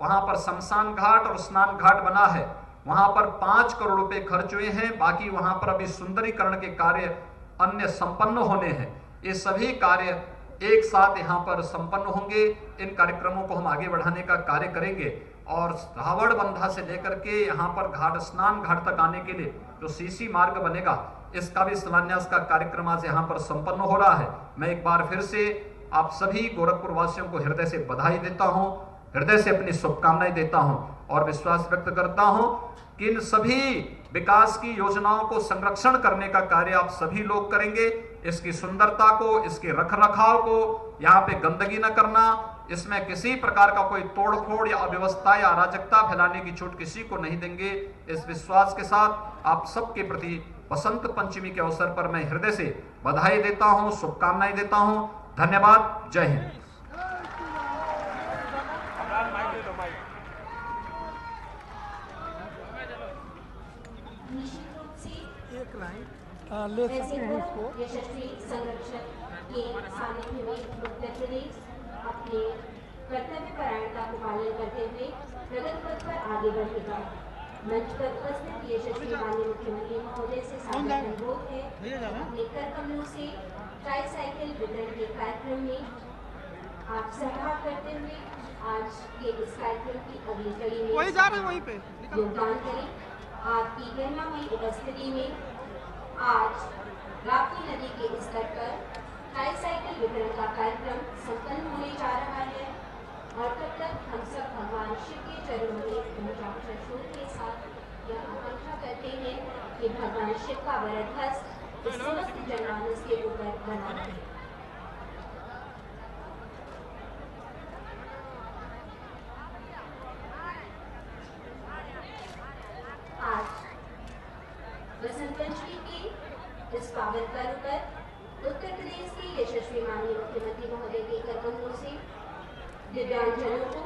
वहां पर शमशान घाट और स्नान घाट बना है, वहां पर 5 करोड़ रुपए खर्च हुए हैं। बाकी वहां पर अभी सुंदरीकरण के कार्य अन्य संपन्न होने हैं। ये सभी कार्य एक साथ यहाँ पर संपन्न होंगे। इन कार्यक्रमों को हम आगे बढ़ाने का कार्य करेंगे, और रावण बंधा से लेकर के यहाँ पर घाट, स्नान घाट तक आने के लिए जो सीसी मार्ग बनेगा, इसका भी शिलान्यास का कार्यक्रम आज यहाँ पर संपन्न हो रहा है। मैं एक बार फिर से आप सभी गोरखपुर वासियों को हृदय से बधाई देता हूं, हृदय से अपनी शुभकामनाएं देता हूं, और विश्वास व्यक्त करता हूं कि इन सभी विकास की योजनाओं को संरक्षण करने का कार्य आप सभी लोग करेंगे। इसकी सुंदरता को, इसके रखरखाव को, यहाँ पे गंदगी न करना, इसमें किसी प्रकार का कोई तोड़फोड़ या अव्यवस्था या अराजकता फैलाने की छूट किसी को नहीं देंगे। इस विश्वास के साथ आप सबके प्रति बसंत पंचमी के अवसर पर मैं हृदय से बधाई देता हूं, शुभकामनाएं देता हूं। धन्यवाद। जय हिंद। निश्चित रूप से यशस्वी संरक्षक के सानिध्य में उत्तर प्रदेश अपने कर्तव्य परायणता को पालन करते हुए प्रगति पथ पर आगे बढ़ेगा। मंच पर उपस्थित यशस्वी माननीय मुख्यमंत्री महोदय से सादर अनुरोध है अपने कर कमलों से ट्राईसाइकिल वितरण के कार्यक्रम में आप सहभाग करते हुए आज के इस कार्यक्रम की अगली कड़ी में योगदान करें। आपकी गरिमामयी उपस्थिति में आज राप्ती नदी के इस तट पर ट्राईसाइकिल वितरण का कार्यक्रम संपन्न होने जा रहा है और तब तक हम सब भगवान शिव के चरणों में पंचाक्षर के साथ यह आकांक्षा करते हैं कि भगवान शिव का वरद हस्त इस समस्त जनमानस के ऊपर बना रहे। आज बसंत पंचमी के इस पावन पर्व पर उत्तर प्रदेश के यशस्वी माननीय मुख्यमंत्री महोदय के कर कमलों से दिव्यांगजनों को